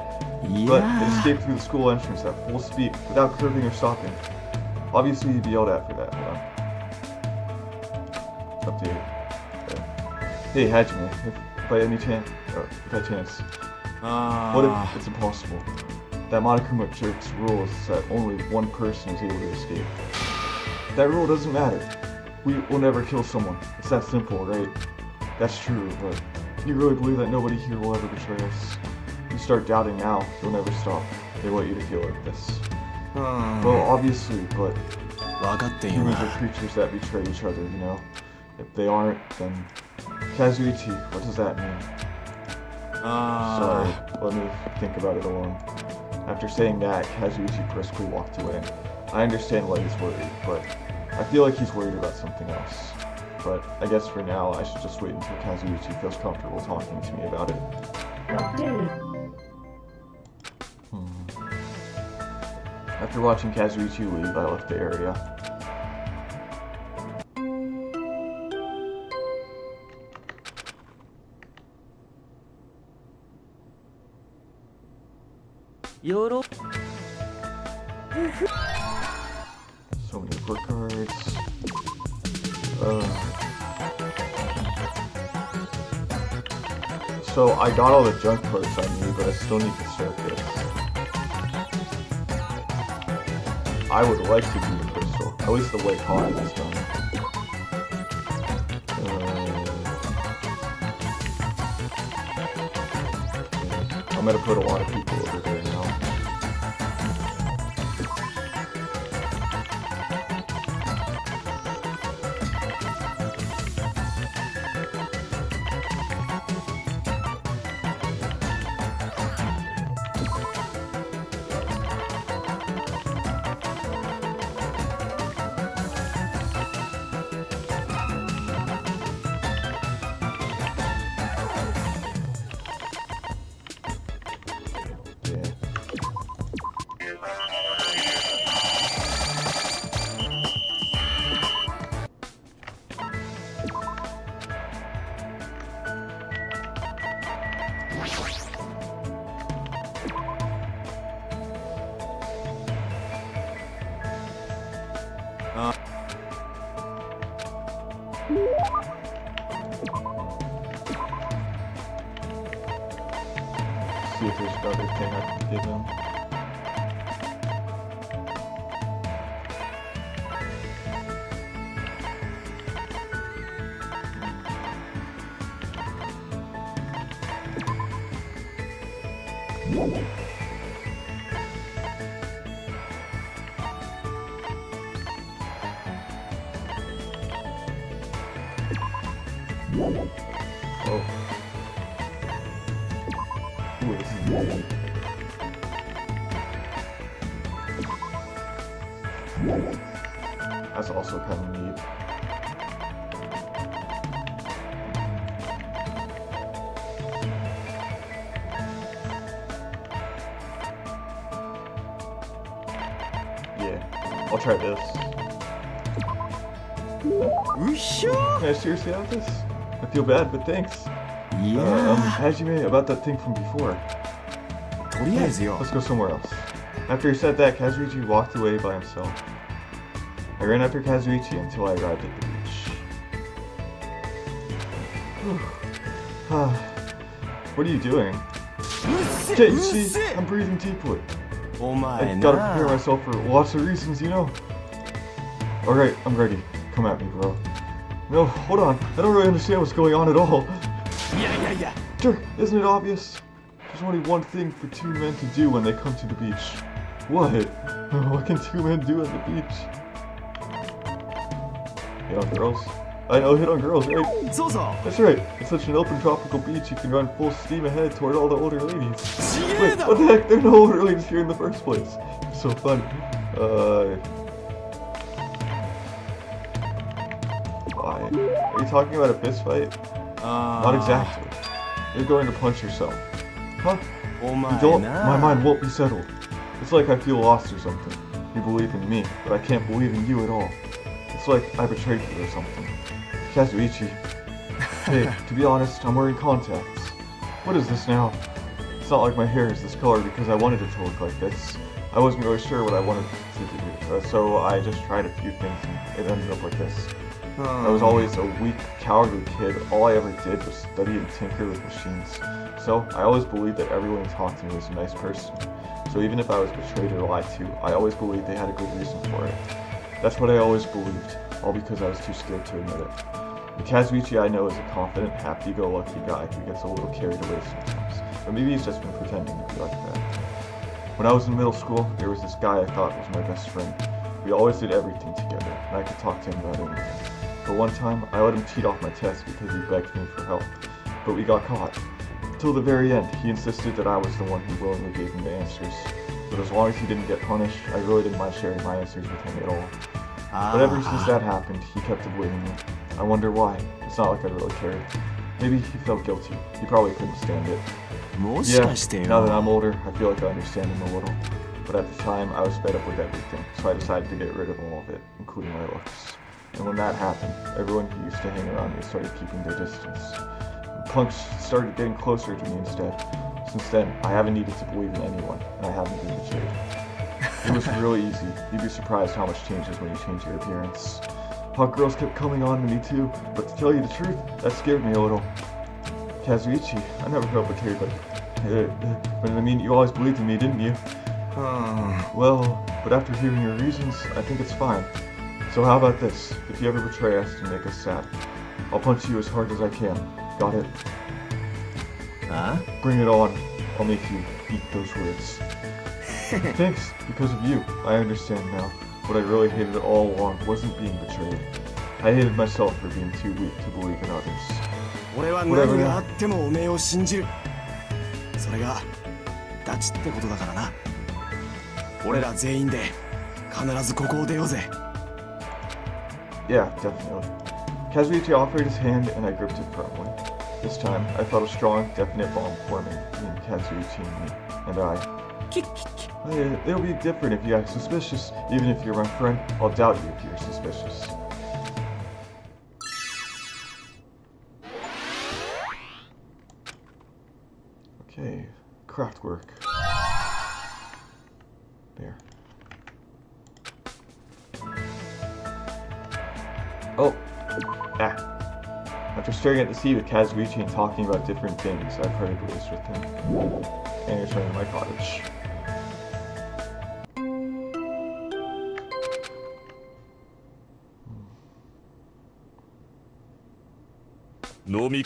But it escaped through the school entrance at full speed without curving or stopping. Obviously, you'd be yelled at for that. It's up to you. Hey, Hajime, if by any chance, what if it's impossible? That Monokuma jerk's rule is that only one person is able to escape. That rule doesn't matter. We will never kill someone. It's that simple, right? That's true, but you really believe that nobody here will ever betray us? If you start doubting now, you'll never stop. They want you to feel like this. Well, obviously, but humans are creatures that betray each other, you know? If they aren't, then... Kazuichi, what does that mean? Sorry, let me think about it alone. After saying that, Kazuichi briskly walked away. I understand why he's worried, but I feel like he's worried about something else. But I guess for now, I should just wait until Kazuichi feels comfortable talking to me about it. After watching Kazuichi leave, I left the area. So many report cards. So I got all the junk parts I need, but I still need the circuits. I would like to do the crystal, at least the way Khan is done. I'm gonna put a lot of people over there now. see if there's another thing I can give him. Oh. Ooh, this is neat. That's also kind of neat. Yeah, I'll try this. Can I seriously have this? I feel bad, but thanks. Hajime, about that thing from before. Let's go somewhere else. After he said that, Kazuichi walked away by himself. I ran after Kazuichi until I arrived at the beach. What are you doing? Can't you see? I'm breathing deeply. I gotta prepare myself for lots of reasons, you know. Alright, I'm ready. Come at me, bro. No, hold on. I don't really understand what's going on at all. Yeah. Sure, isn't it obvious? There's only one thing for two men to do when they come to the beach. What? What can two men do at the beach? Hit on girls? I know, hit on girls, right? That's right. It's such an open tropical beach, you can run full steam ahead toward all the older ladies. Wait, what the heck? There are no older ladies here in the first place. It's so fun. Why? Are you talking about a fist fight? Not exactly. You're going to punch yourself. Huh? You don't? My mind won't be settled. It's like I feel lost or something. You believe in me, but I can't believe in you at all. It's like I betrayed you or something. Kazuichi. Hey, to be honest, I'm wearing contacts. What is this now? It's not like my hair is this color because I wanted it to look like this. I wasn't really sure what I wanted to do, so I just tried a few things and it ended up like this. I was always a weak, cowardly kid. All I ever did was study and tinker with machines. So, I always believed that everyone who talked to me was a nice person. So even if I was betrayed or lied to, I always believed they had a good reason for it. That's what I always believed, all because I was too scared to admit it. The Kazuichi I know is a confident, happy-go-lucky guy who gets a little carried away sometimes. But maybe he's just been pretending to be like that. When I was in middle school, there was this guy I thought was my best friend. We always did everything together, and I could talk to him about anything. But one time, I let him cheat off my test because he begged me for help. But we got caught. Till the very end, he insisted that I was the one who willingly gave him the answers. But as long as he didn't get punished, I really didn't mind sharing my answers with him at all. But ever since that happened, he kept avoiding me. I wonder why. It's not like I really cared. Maybe he felt guilty. He probably couldn't stand it. Yeah, now that I'm older, I feel like I understand him a little. But at the time, I was fed up with everything, so I decided to get rid of all of it, including my looks. And when that happened, everyone who used to hang around me started keeping their distance. Punks started getting closer to me instead. Since then, I haven't needed to believe in anyone, and I haven't been betrayed. It was really easy. You'd be surprised how much changes when you change your appearance. Hot girls kept coming on to me too, but to tell you the truth, that scared me a little. Kazuichi, I never felt betrayed but I mean, you always believed in me, didn't you? Well, but after hearing your reasons, I think it's fine. So how about this? If you ever betray us and make us sad, I'll punch you as hard as I can. Got it? Bring it on. I'll make you eat those words. Thanks. Because of you, I understand now. What I really hated all along wasn't being betrayed. I hated myself for being too weak to believe in others. Whatever now. それがダチってことだからな。俺ら全員で必ずここを出ようぜ。Yeah, definitely. Kazuichi offered his hand and I gripped it firmly. This time, I felt a strong, definite bond forming between Kazuichi and I. It'll be different if you act suspicious. Even if you're my friend, I'll doubt you if you're suspicious. Okay, craft work. There. Oh. After staring at the sea with Kazuichi and talking about different things, I parted ways with him. And returned to my cottage. Nomi.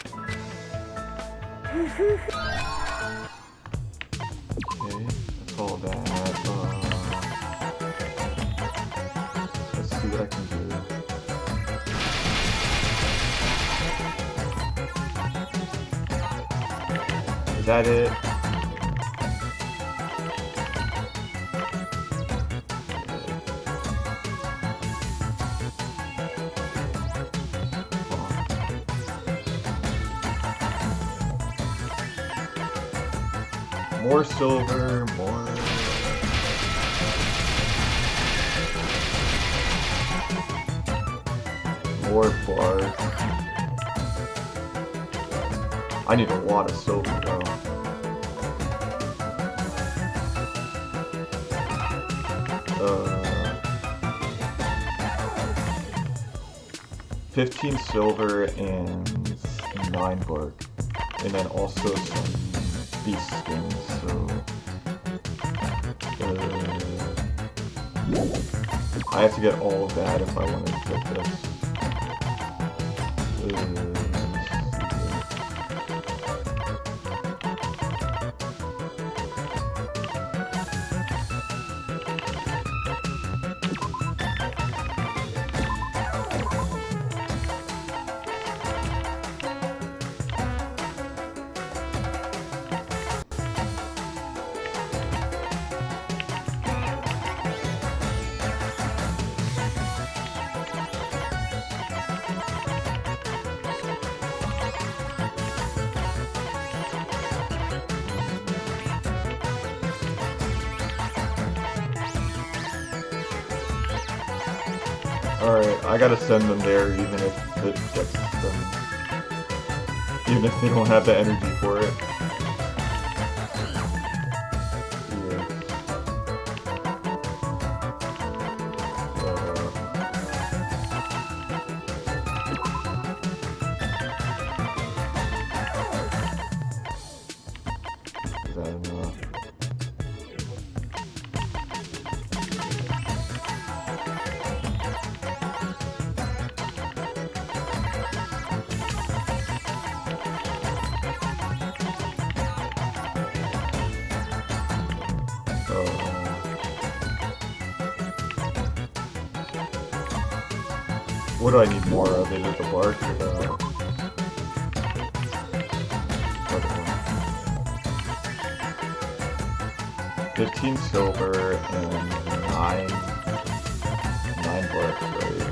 Okay, that's all that. Let's see what I can do. Is that it? More silver, more... More bark. I need a lot of silver though. 15 silver and 9 bark. And then also some beast skins, so... I have to get all of that if I want to get this. Alright, I gotta send them there even if it gets them. Even if they don't have the energy for it. Is that enough? What do I need more of? Is it the bark or the other one? 15 silver and 9 bark, right?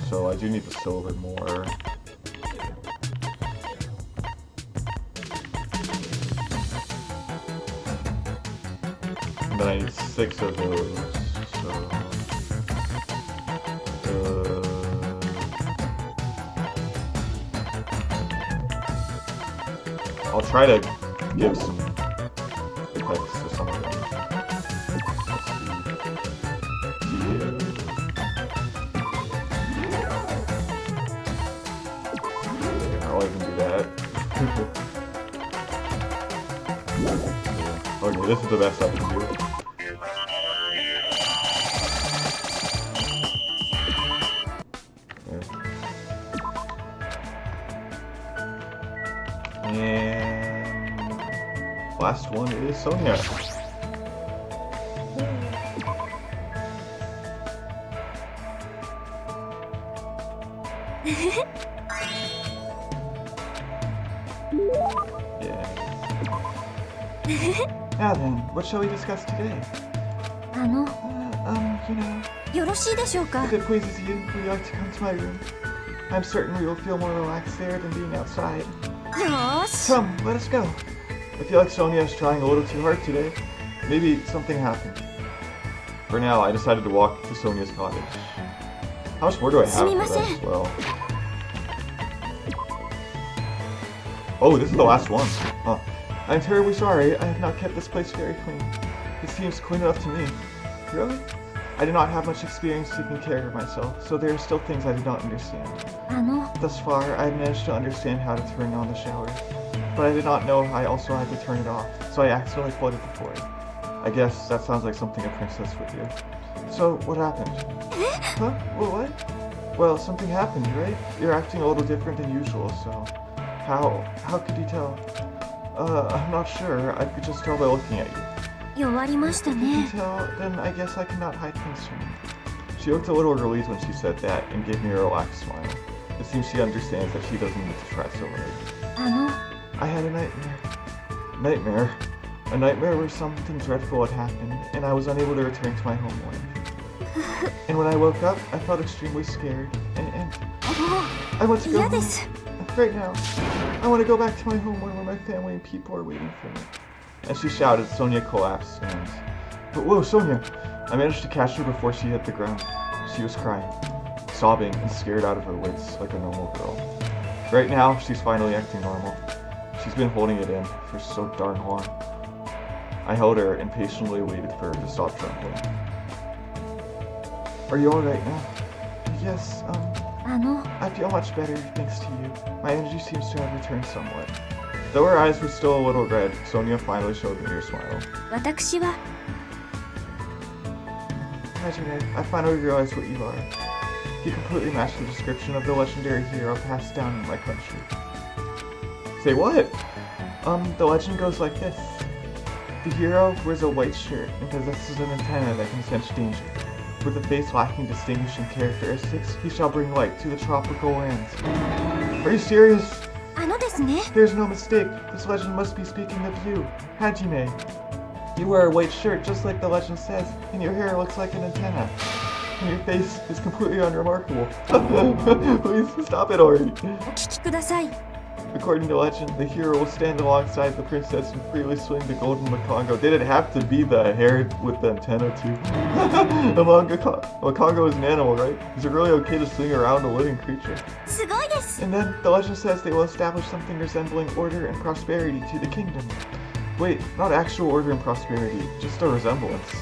So I do need the silver more. And then I need 6 of those, so... I'll try to give some effects to some of them. Let's see. I'll even do that. Okay, this is the best I can do. And last one is Sonia. Now then, what shall we discuss today? You know, よろしいでしょうか if it pleases you, would you like to come to my room? I'm certain we will feel more relaxed there than being outside. よーし Come, let us go. I feel like Sonia is trying a little too hard today. Maybe something happened. For now, I decided to walk to Sonia's cottage. How much more do I have for this? Well, Oh, this is the last one. Huh. I'm terribly sorry. I have not kept this place very clean. It seems clean enough to me. Really? I do not have much experience taking care of myself, so there are still things I do not understand. Thus far, I have managed to understand how to turn on the shower, but I did not know I also had to turn it off, so I accidentally flooded the floor. I guess that sounds like something a princess would do. So, what happened? Huh? Well, what? Well, something happened, right? You're acting a little different than usual, so... How could you tell? I'm not sure. I could just tell by looking at you. If you can tell, then I guess I cannot hide things from you. She looked a little relieved when she said that and gave me a relaxed smile. It seems she understands that she doesn't need to try so hard. I had a nightmare. Nightmare? A nightmare where something dreadful had happened, and I was unable to return to my home life. And when I woke up, I felt extremely scared and empty. I want to go home. Right now. I want to go back to my home where my family and people are waiting for me. As she shouted, Sonia collapsed and... But whoa, Sonia! I managed to catch her before she hit the ground. She was crying, sobbing, and scared out of her wits like a normal girl. Right now, she's finally acting normal. She's been holding it in for so darn long. I held her and patiently waited for her to stop trembling. Are you alright now? Yes, I feel much better thanks to you. My energy seems to have returned somewhat. Though her eyes were still a little red, Sonia finally showed me her smile. Hajime, I finally realized what you are. You completely match the description of the legendary hero passed down in my country. Say what? The legend goes like this. The hero wears a white shirt and possesses an antenna that can sense danger. With a face lacking distinguishing characteristics, he shall bring light to the tropical lands. Are you serious? There's no mistake. This legend must be speaking of you, Hajime. You wear a white shirt just like the legend says, and your hair looks like an antenna. And your face is completely unremarkable. Please stop it already. According to legend, the hero will stand alongside the princess and freely swing the golden makongo. Did it have to be the hair with the antenna too? A makongo is an animal, right? Is it really okay to swing around a living creature? And then the legend says they will establish something resembling order and prosperity to the kingdom. Wait, not actual order and prosperity, just a resemblance.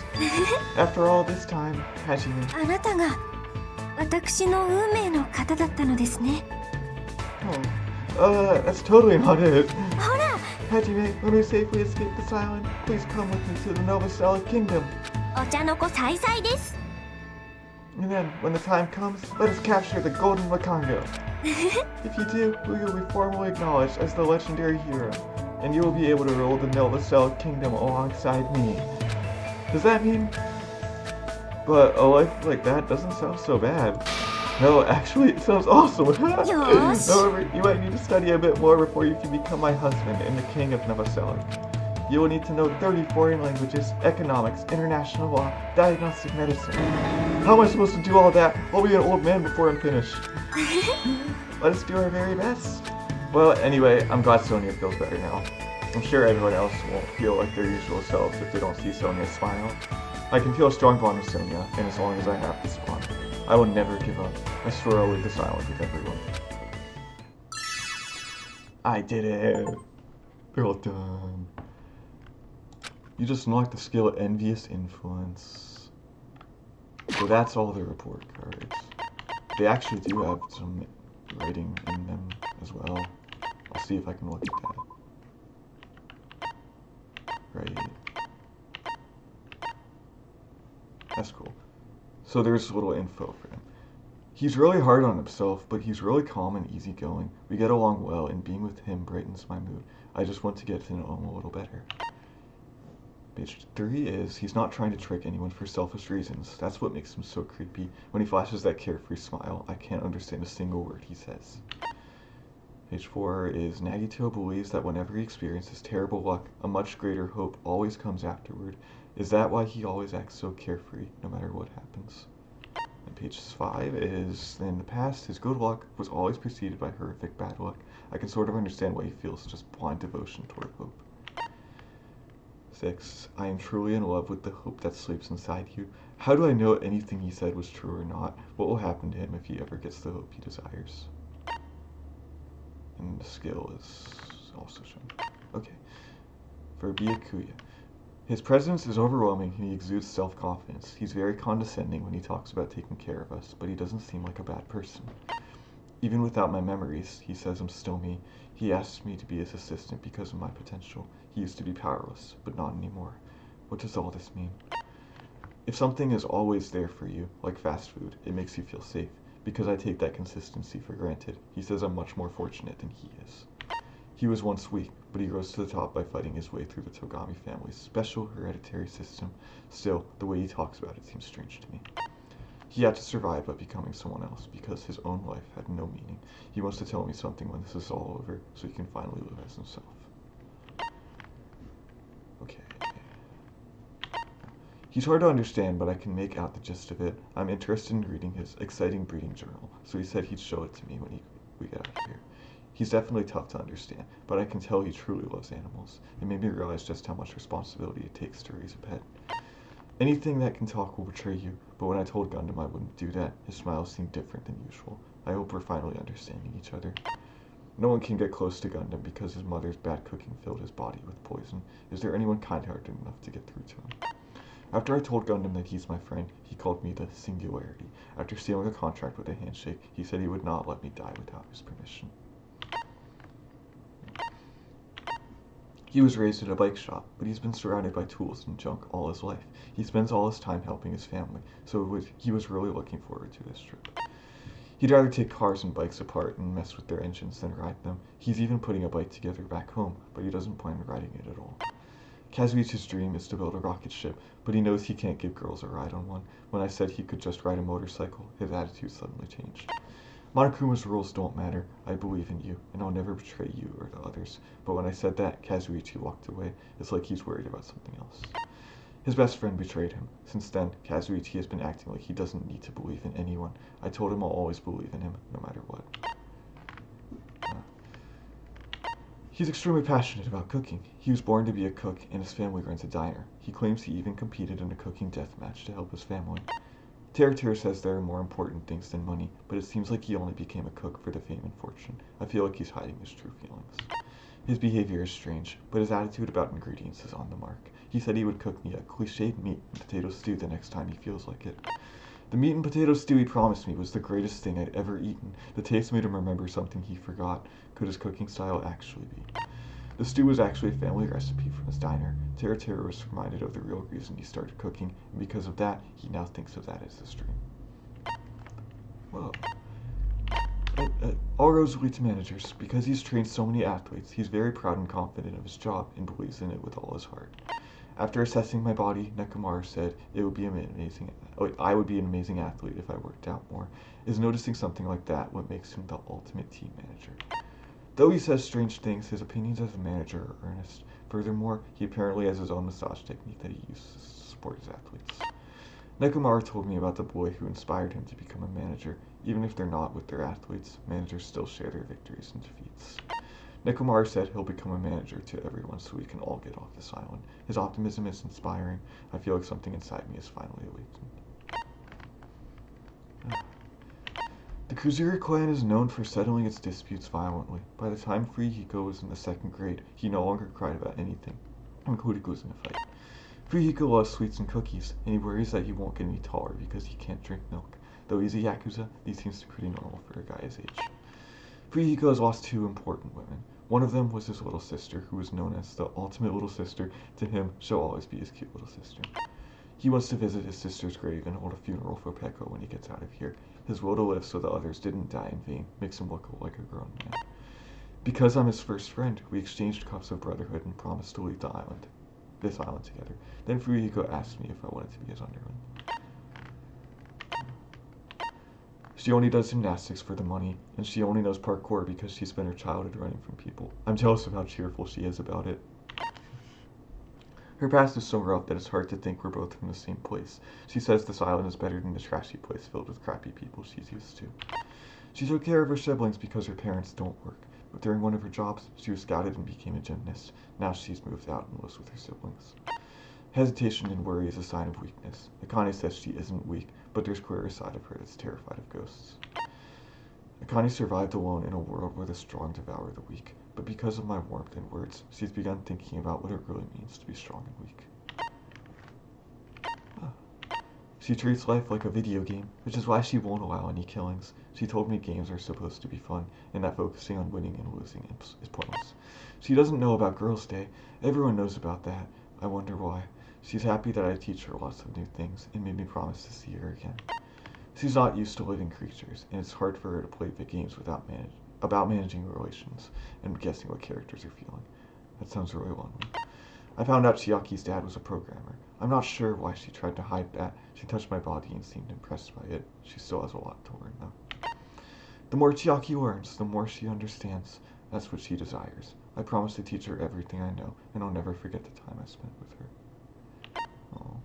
After all this time, Hajime. That's totally not it. Hajime, when we safely escape this island, please come with me to the Novacella Kingdom. And then, when the time comes, let us capture the Golden Makongo. If you do, we will be formally acknowledged as the legendary hero, and you will be able to rule the Novacella Kingdom alongside me. Does that mean... But a life like that doesn't sound so bad. No, actually, it sounds awesome. However, you might need to study a bit more before you can become my husband and the king of Novacella. You will need to know 30 foreign languages, economics, international law, diagnostic medicine. How am I supposed to do all that? I'll be an old man before I'm finished. Let us do our very best. Well, anyway, I'm glad Sonia feels better now. I'm sure everyone else won't feel like their usual selves if they don't see Sonia smile. I can feel a strong bond with Sonia, and as long as I have this bond, I will never give up. I swear I'll leave this island with everyone. I did it! Well done. You just unlocked the skill Envious Influence. So that's all the report cards. They actually do have some writing in them as well. I'll see if I can look at that. Right. That's cool. So there's a little info for him. He's really hard on himself, but he's really calm and easygoing. We get along well, and being with him brightens my mood. I just want to get to know him a little better. Page 3 is, he's not trying to trick anyone for selfish reasons. That's what makes him so creepy. When he flashes that carefree smile, I can't understand a single word he says. Page 4 is, Nagito believes that whenever he experiences terrible luck, a much greater hope always comes afterward. Is that why he always acts so carefree, no matter what happens? And page 5 is, in the past, his good luck was always preceded by horrific bad luck. I can sort of understand why he feels such blind devotion toward hope. 6. I am truly in love with the hope that sleeps inside you. How do I know anything he said was true or not? What will happen to him if he ever gets the hope he desires? And the skill is is also shown. Okay. For Byakuya. His presence is overwhelming and he exudes self-confidence. He's very condescending when he talks about taking care of us, but he doesn't seem like a bad person. Even without my memories, he says I'm still me. He asks me to be his assistant because of my potential. He used to be powerless, but not anymore. What does all this mean? If something is always there for you, like fast food, it makes you feel safe. Because I take that consistency for granted, he says I'm much more fortunate than he is. He was once weak, but he rose to the top by fighting his way through the Togami family's special hereditary system. Still, the way he talks about it seems strange to me. He had to survive by becoming someone else, because his own life had no meaning. He wants to tell me something when this is all over, so he can finally live as himself. Okay. He's hard to understand, but I can make out the gist of it. I'm interested in reading his exciting breeding journal, so he said he'd show it to me when we get out of here. He's definitely tough to understand, but I can tell he truly loves animals. It made me realize just how much responsibility it takes to raise a pet. Anything that can talk will betray you, but when I told Gundam I wouldn't do that, his smile seemed different than usual. I hope we're finally understanding each other. No one can get close to Gundam because his mother's bad cooking filled his body with poison. Is there anyone kind-hearted enough to get through to him? After I told Gundam that he's my friend, he called me the Singularity. After sealing a contract with a handshake, he said he would not let me die without his permission. He was raised at a bike shop, but he's been surrounded by tools and junk all his life. He spends all his time helping his family, so he was really looking forward to this trip. He'd rather take cars and bikes apart and mess with their engines than ride them. He's even putting a bike together back home, but he doesn't plan on riding it at all. Kazuichi's dream is to build a rocket ship, but he knows he can't give girls a ride on one. When I said he could just ride a motorcycle, his attitude suddenly changed. Monokuma's rules don't matter. I believe in you, and I'll never betray you or the others. But when I said that, Kazuichi walked away. It's like he's worried about something else. His best friend betrayed him. Since then, Kazuichi has been acting like he doesn't need to believe in anyone. I told him I'll always believe in him, no matter what. He's extremely passionate about cooking. He was born to be a cook, and his family runs a diner. He claims he even competed in a cooking death match to help his family. Teruteru says there are more important things than money, but it seems like he only became a cook for the fame and fortune. I feel like he's hiding his true feelings. His behavior is strange, but his attitude about ingredients is on the mark. He said he would cook me a cliched meat and potato stew the next time he feels like it. The meat and potato stew he promised me was the greatest thing I'd ever eaten. The taste made him remember something he forgot. Could his cooking style actually be? The stew was actually a family recipe from his diner. Teruteru was reminded of the real reason he started cooking, and because of that, he now thinks of that as his dream. Whoa. All roads lead to managers. Because he's trained so many athletes, he's very proud and confident of his job and believes in it with all his heart. After assessing my body, Nekomaru said I would be an amazing athlete if I worked out more. Is noticing something like that what makes him the ultimate team manager? Though he says strange things, his opinions as a manager are earnest. Furthermore, he apparently has his own massage technique that he uses to support his athletes. Nekomaru told me about the boy who inspired him to become a manager. Even if they're not with their athletes, managers still share their victories and defeats. Nekomaru said he'll become a manager to everyone so we can all get off this island. His optimism is inspiring. I feel like something inside me is finally awakened. The Kuzuri clan is known for settling its disputes violently. By the time Fujihiko was in the 2nd grade, he no longer cried about anything, including losing a fight. Fujihiko loves sweets and cookies, and he worries that he won't get any taller because he can't drink milk. Though he's a Yakuza, these seems pretty normal for a guy his age. Fujihiko has lost 2 important women. One of them was his little sister, who was known as the ultimate little sister. To him, she'll always be his cute little sister. He wants to visit his sister's grave and hold a funeral for Peko when he gets out of here. His will to live so the others didn't die in vain makes him look like a grown man. Because I'm his first friend, we exchanged cups of brotherhood and promised to leave this island together. Then Fujihiko asked me if I wanted to be his underling. She only does gymnastics for the money, and she only knows parkour because she spent her childhood running from people. I'm jealous of how cheerful she is about it. Her past is so rough that it's hard to think we're both from the same place. She says this island is better than the trashy place filled with crappy people she's used to. She took care of her siblings because her parents don't work, but during one of her jobs, she was scouted and became a gymnast. Now she's moved out and lives with her siblings. Hesitation and worry is a sign of weakness. Akane says she isn't weak, but there's clear a side of her that's terrified of ghosts. Akane survived alone in a world where the strong devour the weak. but because of my warmth and words, she's begun thinking about what it really means to be strong and weak. She treats life like a video game, which is why she won't allow any killings. She told me games are supposed to be fun, and that focusing on winning and losing is pointless. She doesn't know about Girls' Day. Everyone knows about that. I wonder why. She's happy that I teach her lots of new things, and made me promise to see her again. She's not used to living creatures, and it's hard for her to play the games about managing relations and guessing what characters are feeling. That sounds really lonely. I found out Chiaki's dad was a programmer. I'm not sure why she tried to hide that. She touched my body and seemed impressed by it. She still has a lot to learn, though. The more Chiaki learns, the more she understands. That's what she desires. I promise to teach her everything I know, and I'll never forget the time I spent with her. Oh.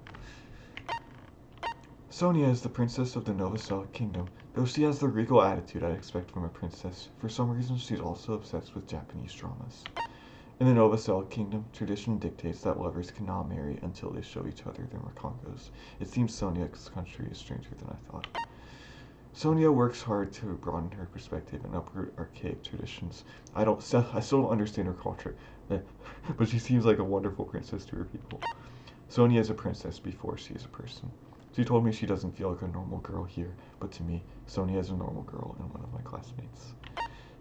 Sonia is the princess of the Novoselic Kingdom. Though she has the regal attitude I'd expect from a princess, for some reason she's also obsessed with Japanese dramas. In the Novoselic Kingdom, tradition dictates that lovers cannot marry until they show each other their makongos. It seems Sonia's country is stranger than I thought. Sonia works hard to broaden her perspective and uproot archaic traditions. I still don't understand her culture, but she seems like a wonderful princess to her people. Sonia is a princess before she is a person. She told me she doesn't feel like a normal girl here, but to me, Sonia is a normal girl and one of my classmates.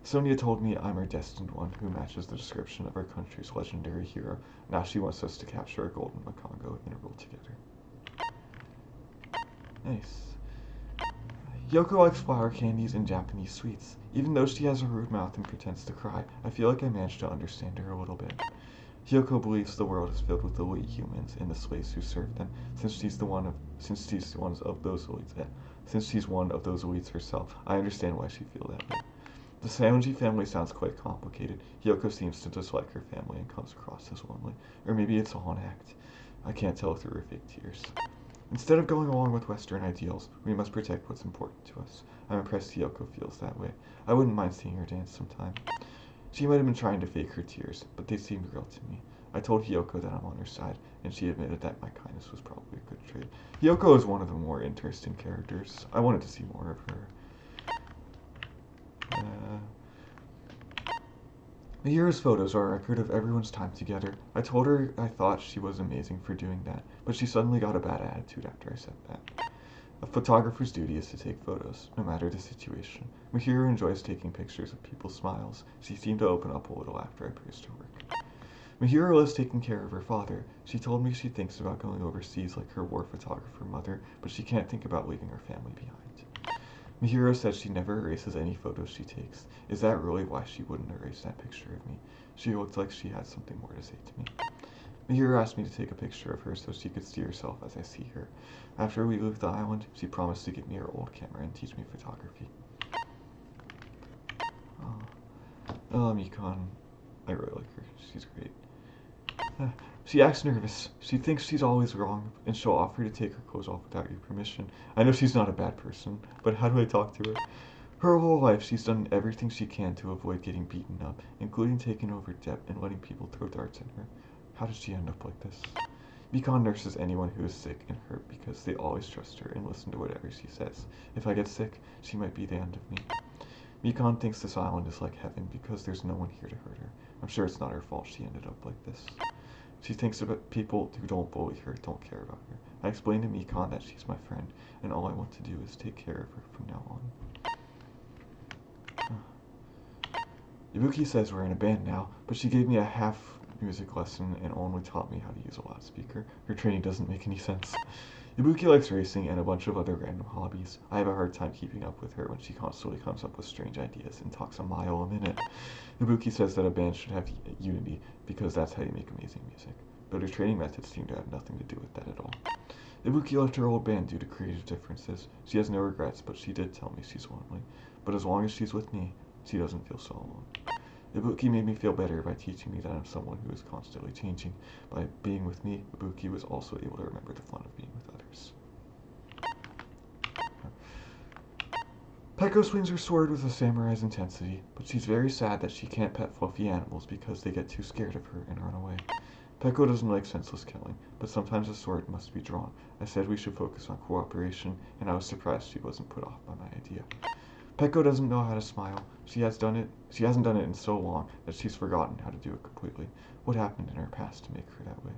Sonia told me I'm her destined one who matches the description of our country's legendary hero. Now she wants us to capture a golden makongo and rule together. Nice. Yoko likes flower candies and Japanese sweets. Even though she has a rude mouth and pretends to cry, I feel like I managed to understand her a little bit. Hyoko believes the world is filled with elite humans and the slaves who serve them, since she's one of those elites herself. I understand why she feels that way. The Saonji family sounds quite complicated. Hyoko seems to dislike her family and comes across as lonely. Or maybe it's all an act. I can't tell through her fake tears. Instead of going along with Western ideals, we must protect what's important to us. I'm impressed Hyoko feels that way. I wouldn't mind seeing her dance sometime. She might have been trying to fake her tears, but they seemed real to me. I told Hyoko that I'm on her side, and she admitted that my kindness was probably a good trait. Hyoko is one of the more interesting characters. I wanted to see more of her. Mihiro's photos are a record of everyone's time together. I told her I thought she was amazing for doing that, but she suddenly got a bad attitude after I said that. A photographer's duty is to take photos, no matter the situation. Mihiro enjoys taking pictures of people's smiles. She seemed to open up a little after I praised her work. Mihiro loves taking care of her father. She told me she thinks about going overseas like her war photographer mother, but she can't think about leaving her family behind. Mihiro says she never erases any photos she takes. Is that really why she wouldn't erase that picture of me? She looked like she had something more to say to me. Mihiro asked me to take a picture of her so she could see herself as I see her. After we leave the island, she promised to give me her old camera and teach me photography. Mikon. I really like her. She's great. She acts nervous. She thinks she's always wrong, and she'll offer to take her clothes off without your permission. I know she's not a bad person, but how do I talk to her? Her whole life, she's done everything she can to avoid getting beaten up, including taking over debt and letting people throw darts at her. How did she end up like this? Mikon nurses anyone who is sick and hurt because they always trust her and listen to whatever she says. If I get sick, she might be the end of me. Mikon thinks this island is like heaven because there's no one here to hurt her. I'm sure it's not her fault she ended up like this. She thinks about people who don't bully her, don't care about her. I explained to Mikon that she's my friend, and all I want to do is take care of her from now on. Ibuki says we're in a band now, but she gave me a half music lesson and only taught me how to use a loudspeaker. Her training doesn't make any sense. Ibuki likes racing and a bunch of other random hobbies. I have a hard time keeping up with her when she constantly comes up with strange ideas and talks a mile a minute. Ibuki says that a band should have unity because that's how you make amazing music, but her training methods seem to have nothing to do with that at all. Ibuki left her old band due to creative differences. She has no regrets, but she did tell me she's lonely. But as long as she's with me, she doesn't feel so alone. Ibuki made me feel better by teaching me that I'm someone who is constantly changing. By being with me, Ibuki was also able to remember the fun of being with others. Peko swings her sword with a samurai's intensity, but she's very sad that she can't pet fluffy animals because they get too scared of her and run away. Peko doesn't like senseless killing, but sometimes a sword must be drawn. I said we should focus on cooperation, and I was surprised she wasn't put off by my idea. Peko doesn't know how to smile. She hasn't done it in so long that she's forgotten how to do it completely. What happened in her past to make her that way?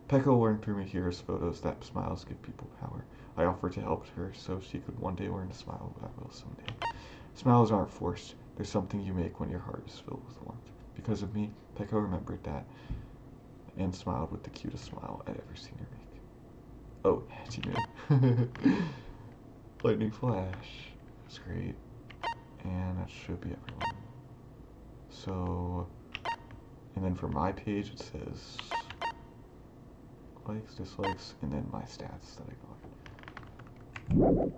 Peko learned through Mihira's photos that smiles give people power. I offered to help her so she could one day learn to smile at will someday. Smiles aren't forced. There's something you make when your heart is filled with warmth. Because of me, Peko remembered that and smiled with the cutest smile I'd ever seen her make. Oh, Hajime. Lightning Flash. That's great. And that should be everyone. So, and then for my page it says likes, dislikes, and then my stats that I got.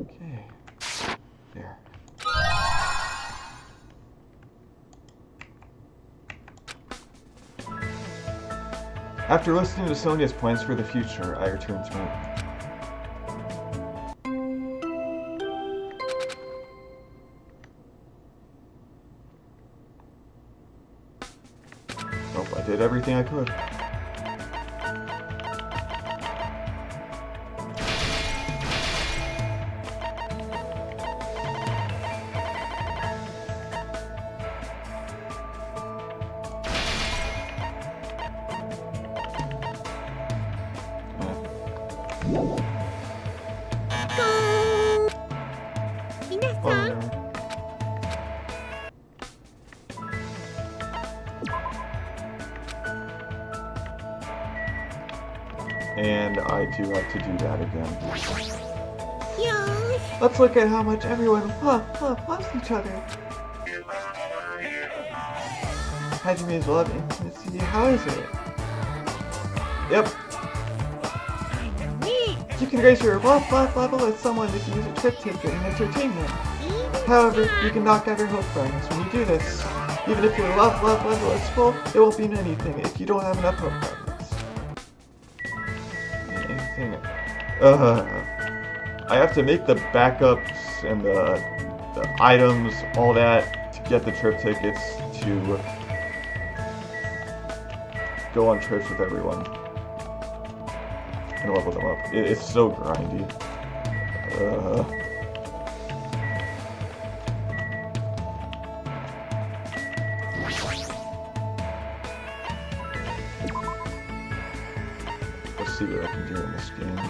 Okay. There. After listening to Sonia's plans for the future, I returned to my... Nope, I did everything I could. And I do have to do that again. Let's look at how much everyone loves each other. Hajime's love intimacy, how is it? Yep. You can raise your love level as someone if you use a trip ticket and entertainment. However, you can knock out your hope fragments when you do this. Even if your love level is full, it won't mean anything if you don't have enough hope fragments. I have to make the backups and the items, all that, to get the trip tickets to go on trips with everyone and level them up. It's so grindy. Let's see what I can do in this game.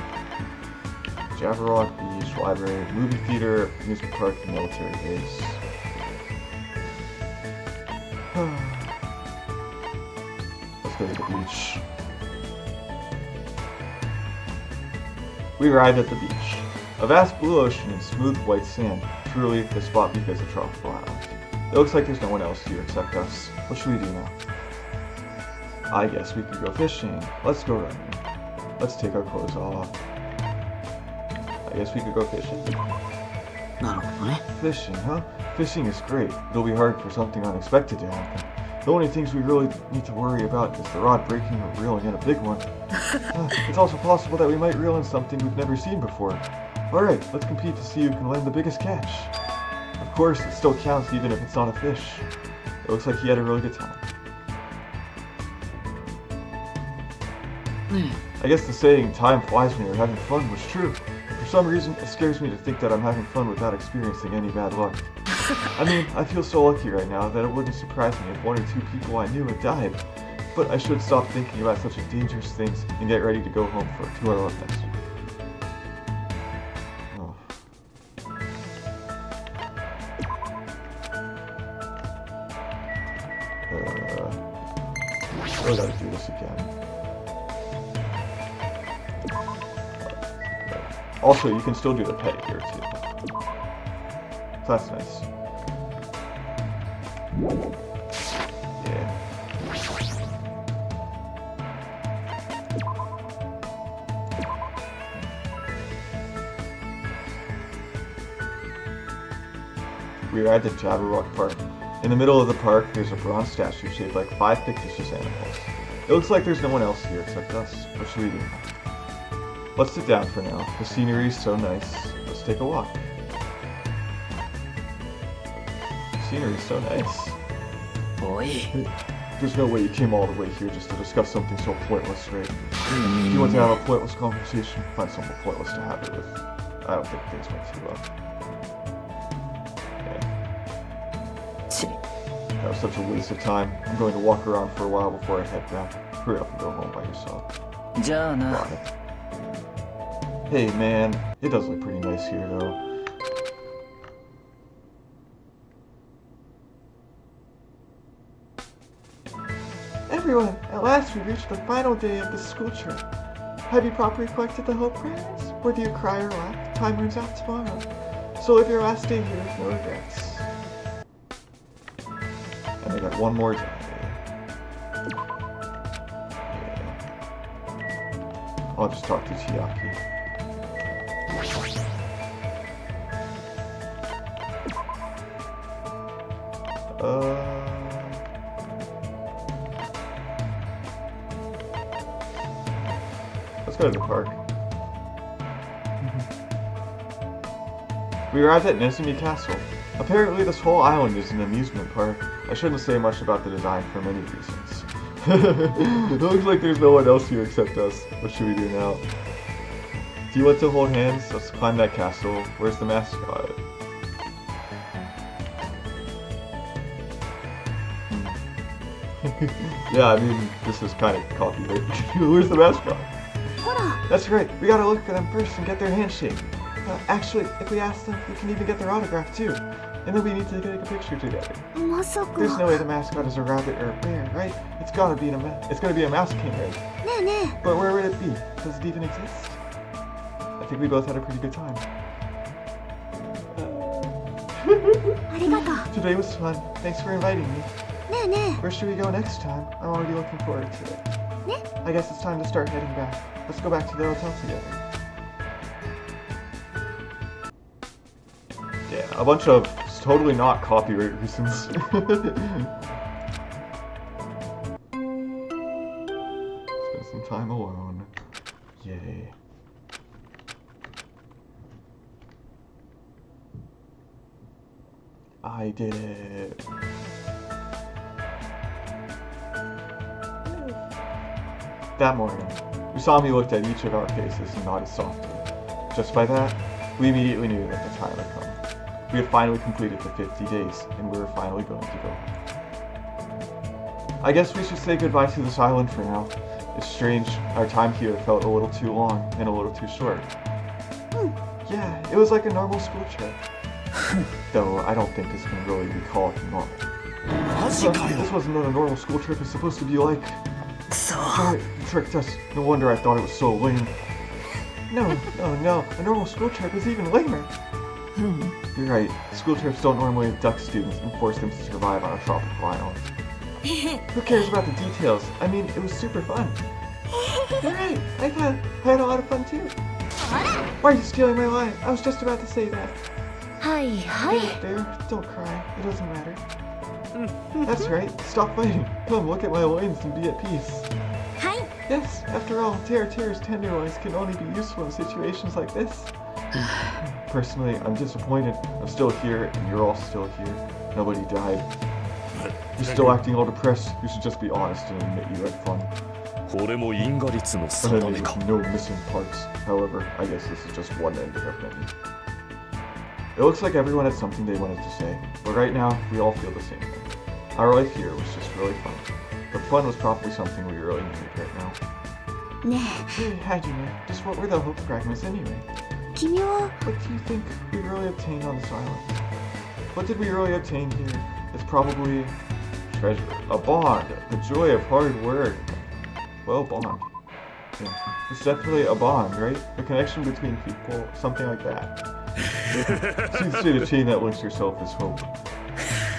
Jabberwock Beach, library, movie theater, amusement park, military base. Let's go to the beach. We arrived at the beach. A vast blue ocean and smooth white sand. Truly the spot because of tropical islands. It looks like there's no one else here except us. What should we do now? I guess we could go fishing. Let's go running. Let's take our clothes off. I guess we could go fishing. Fishing, huh? Fishing is great. It'll be hard for something unexpected to happen. The only things we really need to worry about is the rod breaking or reeling in a big one. It's also possible that we might reel in something we've never seen before. Alright, let's compete to see who can land the biggest catch. Of course, it still counts even if it's not a fish. It looks like he had a really good time. I guess the saying, time flies when you're having fun, was true. For some reason, it scares me to think that I'm having fun without experiencing any bad luck. I mean, I feel so lucky right now that it wouldn't surprise me if one or two people I knew had died. But I should stop thinking about such dangerous things and get ready to go home for a 2-hour left next week. Oh. I gotta do this again. Also, you can still do the pet here too. So that's nice. Yeah. We arrived at Jabberwock Park. In the middle of the park, there's a bronze statue shaped like 5 fictitious animals. It looks like there's no one else here except us. What should we do? Let's sit down for now. The scenery is so nice. Let's take a walk. The scenery is so nice. Boy. There's no way you came all the way here just to discuss something so pointless, right? If you want to have a pointless conversation, find someone pointless to have it with. I don't think things went too well. Okay. That was such a waste of time. I'm going to walk around for a while before I head back. Hurry up and go home by yourself. Bye. Hey man, it does look pretty nice here though. Everyone, at last we reached the final day of the school trip. Have you properly collected the hope fragments? Whether you cry or laugh, time runs out tomorrow. So live your last day here with no regrets. And I got one more day. Yeah. I'll just talk to Chiaki. Let's go to the park. We arrived at Nezumi Castle. Apparently this whole island is an amusement park. I shouldn't say much about the design for many reasons. It looks like there's no one else here except us. What should we do now? Do you want to hold hands? Let's climb that castle. Where's the mascot? Yeah, I mean, this is kind of copyright. Where's the mascot? That's right, we gotta look for them first and get their handshake. Actually, if we ask them, we can even get their autograph too. And then we need to take a picture together. There's no way the mascot is a rabbit or a bear, right? It's gonna be a mouse king, right? But where would it be? Does it even exist? I think we both had a pretty good time. Today was fun. Thanks for inviting me. Where should we go next time? I'm already looking forward to it. I guess it's time to start heading back. Let's go back to the hotel together. Yeah, a bunch of totally not copyright reasons. Spend some time alone. Yay. I did it. That morning, Usami looked at each of our faces and nodded softly. Just by that, we immediately knew that the time had come. We had finally completed the 50 days, and we were finally going to go home. I guess we should say goodbye to this island for now. It's strange, our time here felt a little too long and a little too short. Yeah, it was like a normal school trip. Though I don't think this can really be called normal. This wasn't what a normal school trip is supposed to be like. Sorry, you tricked us. No wonder I thought it was so lame. No. A normal school trip is even lamer. You're right. School trips don't normally abduct students and force them to survive on a tropical island. Who cares about the details? I mean, it was super fun. You're right. I had a lot of fun too. Why are you stealing my line? I was just about to say that. Hey, Bear, don't cry. It doesn't matter. That's right. Stop fighting. Come, look at my loins and be at peace. Yes, after all, Tear's tender loins can only be useful in situations like this. Personally, I'm disappointed. I'm still here, and you're all still here. Nobody died. You're still acting all depressed. You should just be honest and admit you had fun. And then there's no missing parts. However, I guess this is just one end of many. It looks like everyone had something they wanted to say, but right now, we all feel the same thing. Our life here was just really fun. The fun was probably something we really needed right now. Hey, Hajime, just what were the hope fragments anyway? What do you think we really obtained on this island? What did we really obtain here? It's probably treasure, a bond, the joy of hard work. Well, bond. Yeah. It's definitely a bond, right? A connection between people, something like that. Seems to be the chain that links yourself is hope.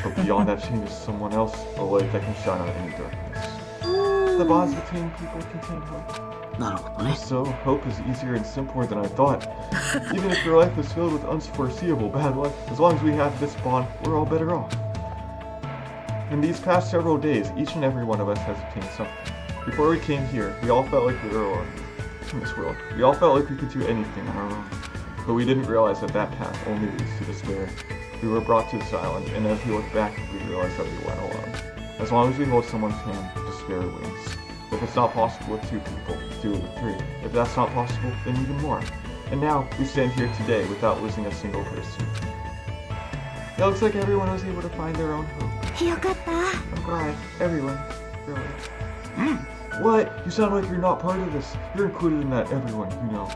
But beyond that chain is someone else, a light that can shine out any darkness. The bonds between people contain hope. So, hope is easier and simpler than I thought. Even if your life is filled with unforeseeable bad luck, as long as we have this bond, we're all better off. In these past several days, each and every one of us has obtained something. Before we came here, we all felt like we were alone in this world. We all felt like we could do anything on our own. But we didn't realize that that path only leads to despair. We were brought to this island, and as we look back, we realized that we weren't alone. As long as we hold someone's hand, despair wins. If it's not possible with 2 people, do it with 3. If that's not possible, then even more. And now we stand here today without losing a single person. It looks like everyone was able to find their own hope. よかった。 I'm glad. Everyone. Really. What? You sound like you're not part of this. You're included in that everyone, you know.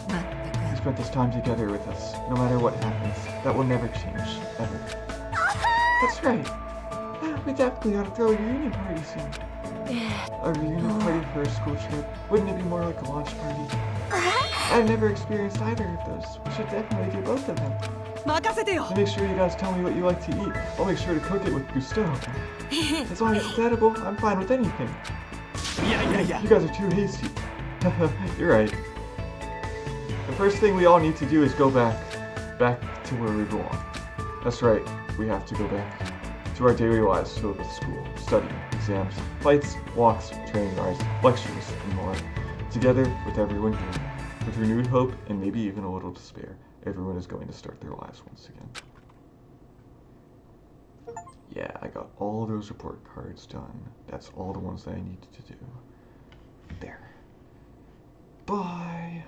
まったく We spent this time together with us. No matter what happens, that will never change. Ever. That's right. We definitely ought to throw a reunion party soon. A reunion party for a school trip? Wouldn't it be more like a launch party? I've never experienced either of those. We should definitely do both of them. 任せてよ And make sure you guys tell me what you like to eat. I'll make sure to cook it with gusto. As long as it's edible, I'm fine with anything. いやいやいや You guys are too hasty. You're right. The first thing we all need to do is go back to where we belong. That's right, we have to go back to our daily lives filled with school, study, exams, fights, walks, training hours, lectures, and more. Together with everyone here, with renewed hope and maybe even a little despair, everyone is going to start their lives once again. Yeah, I got all those report cards done. That's all the ones that I needed to do. There. Bye.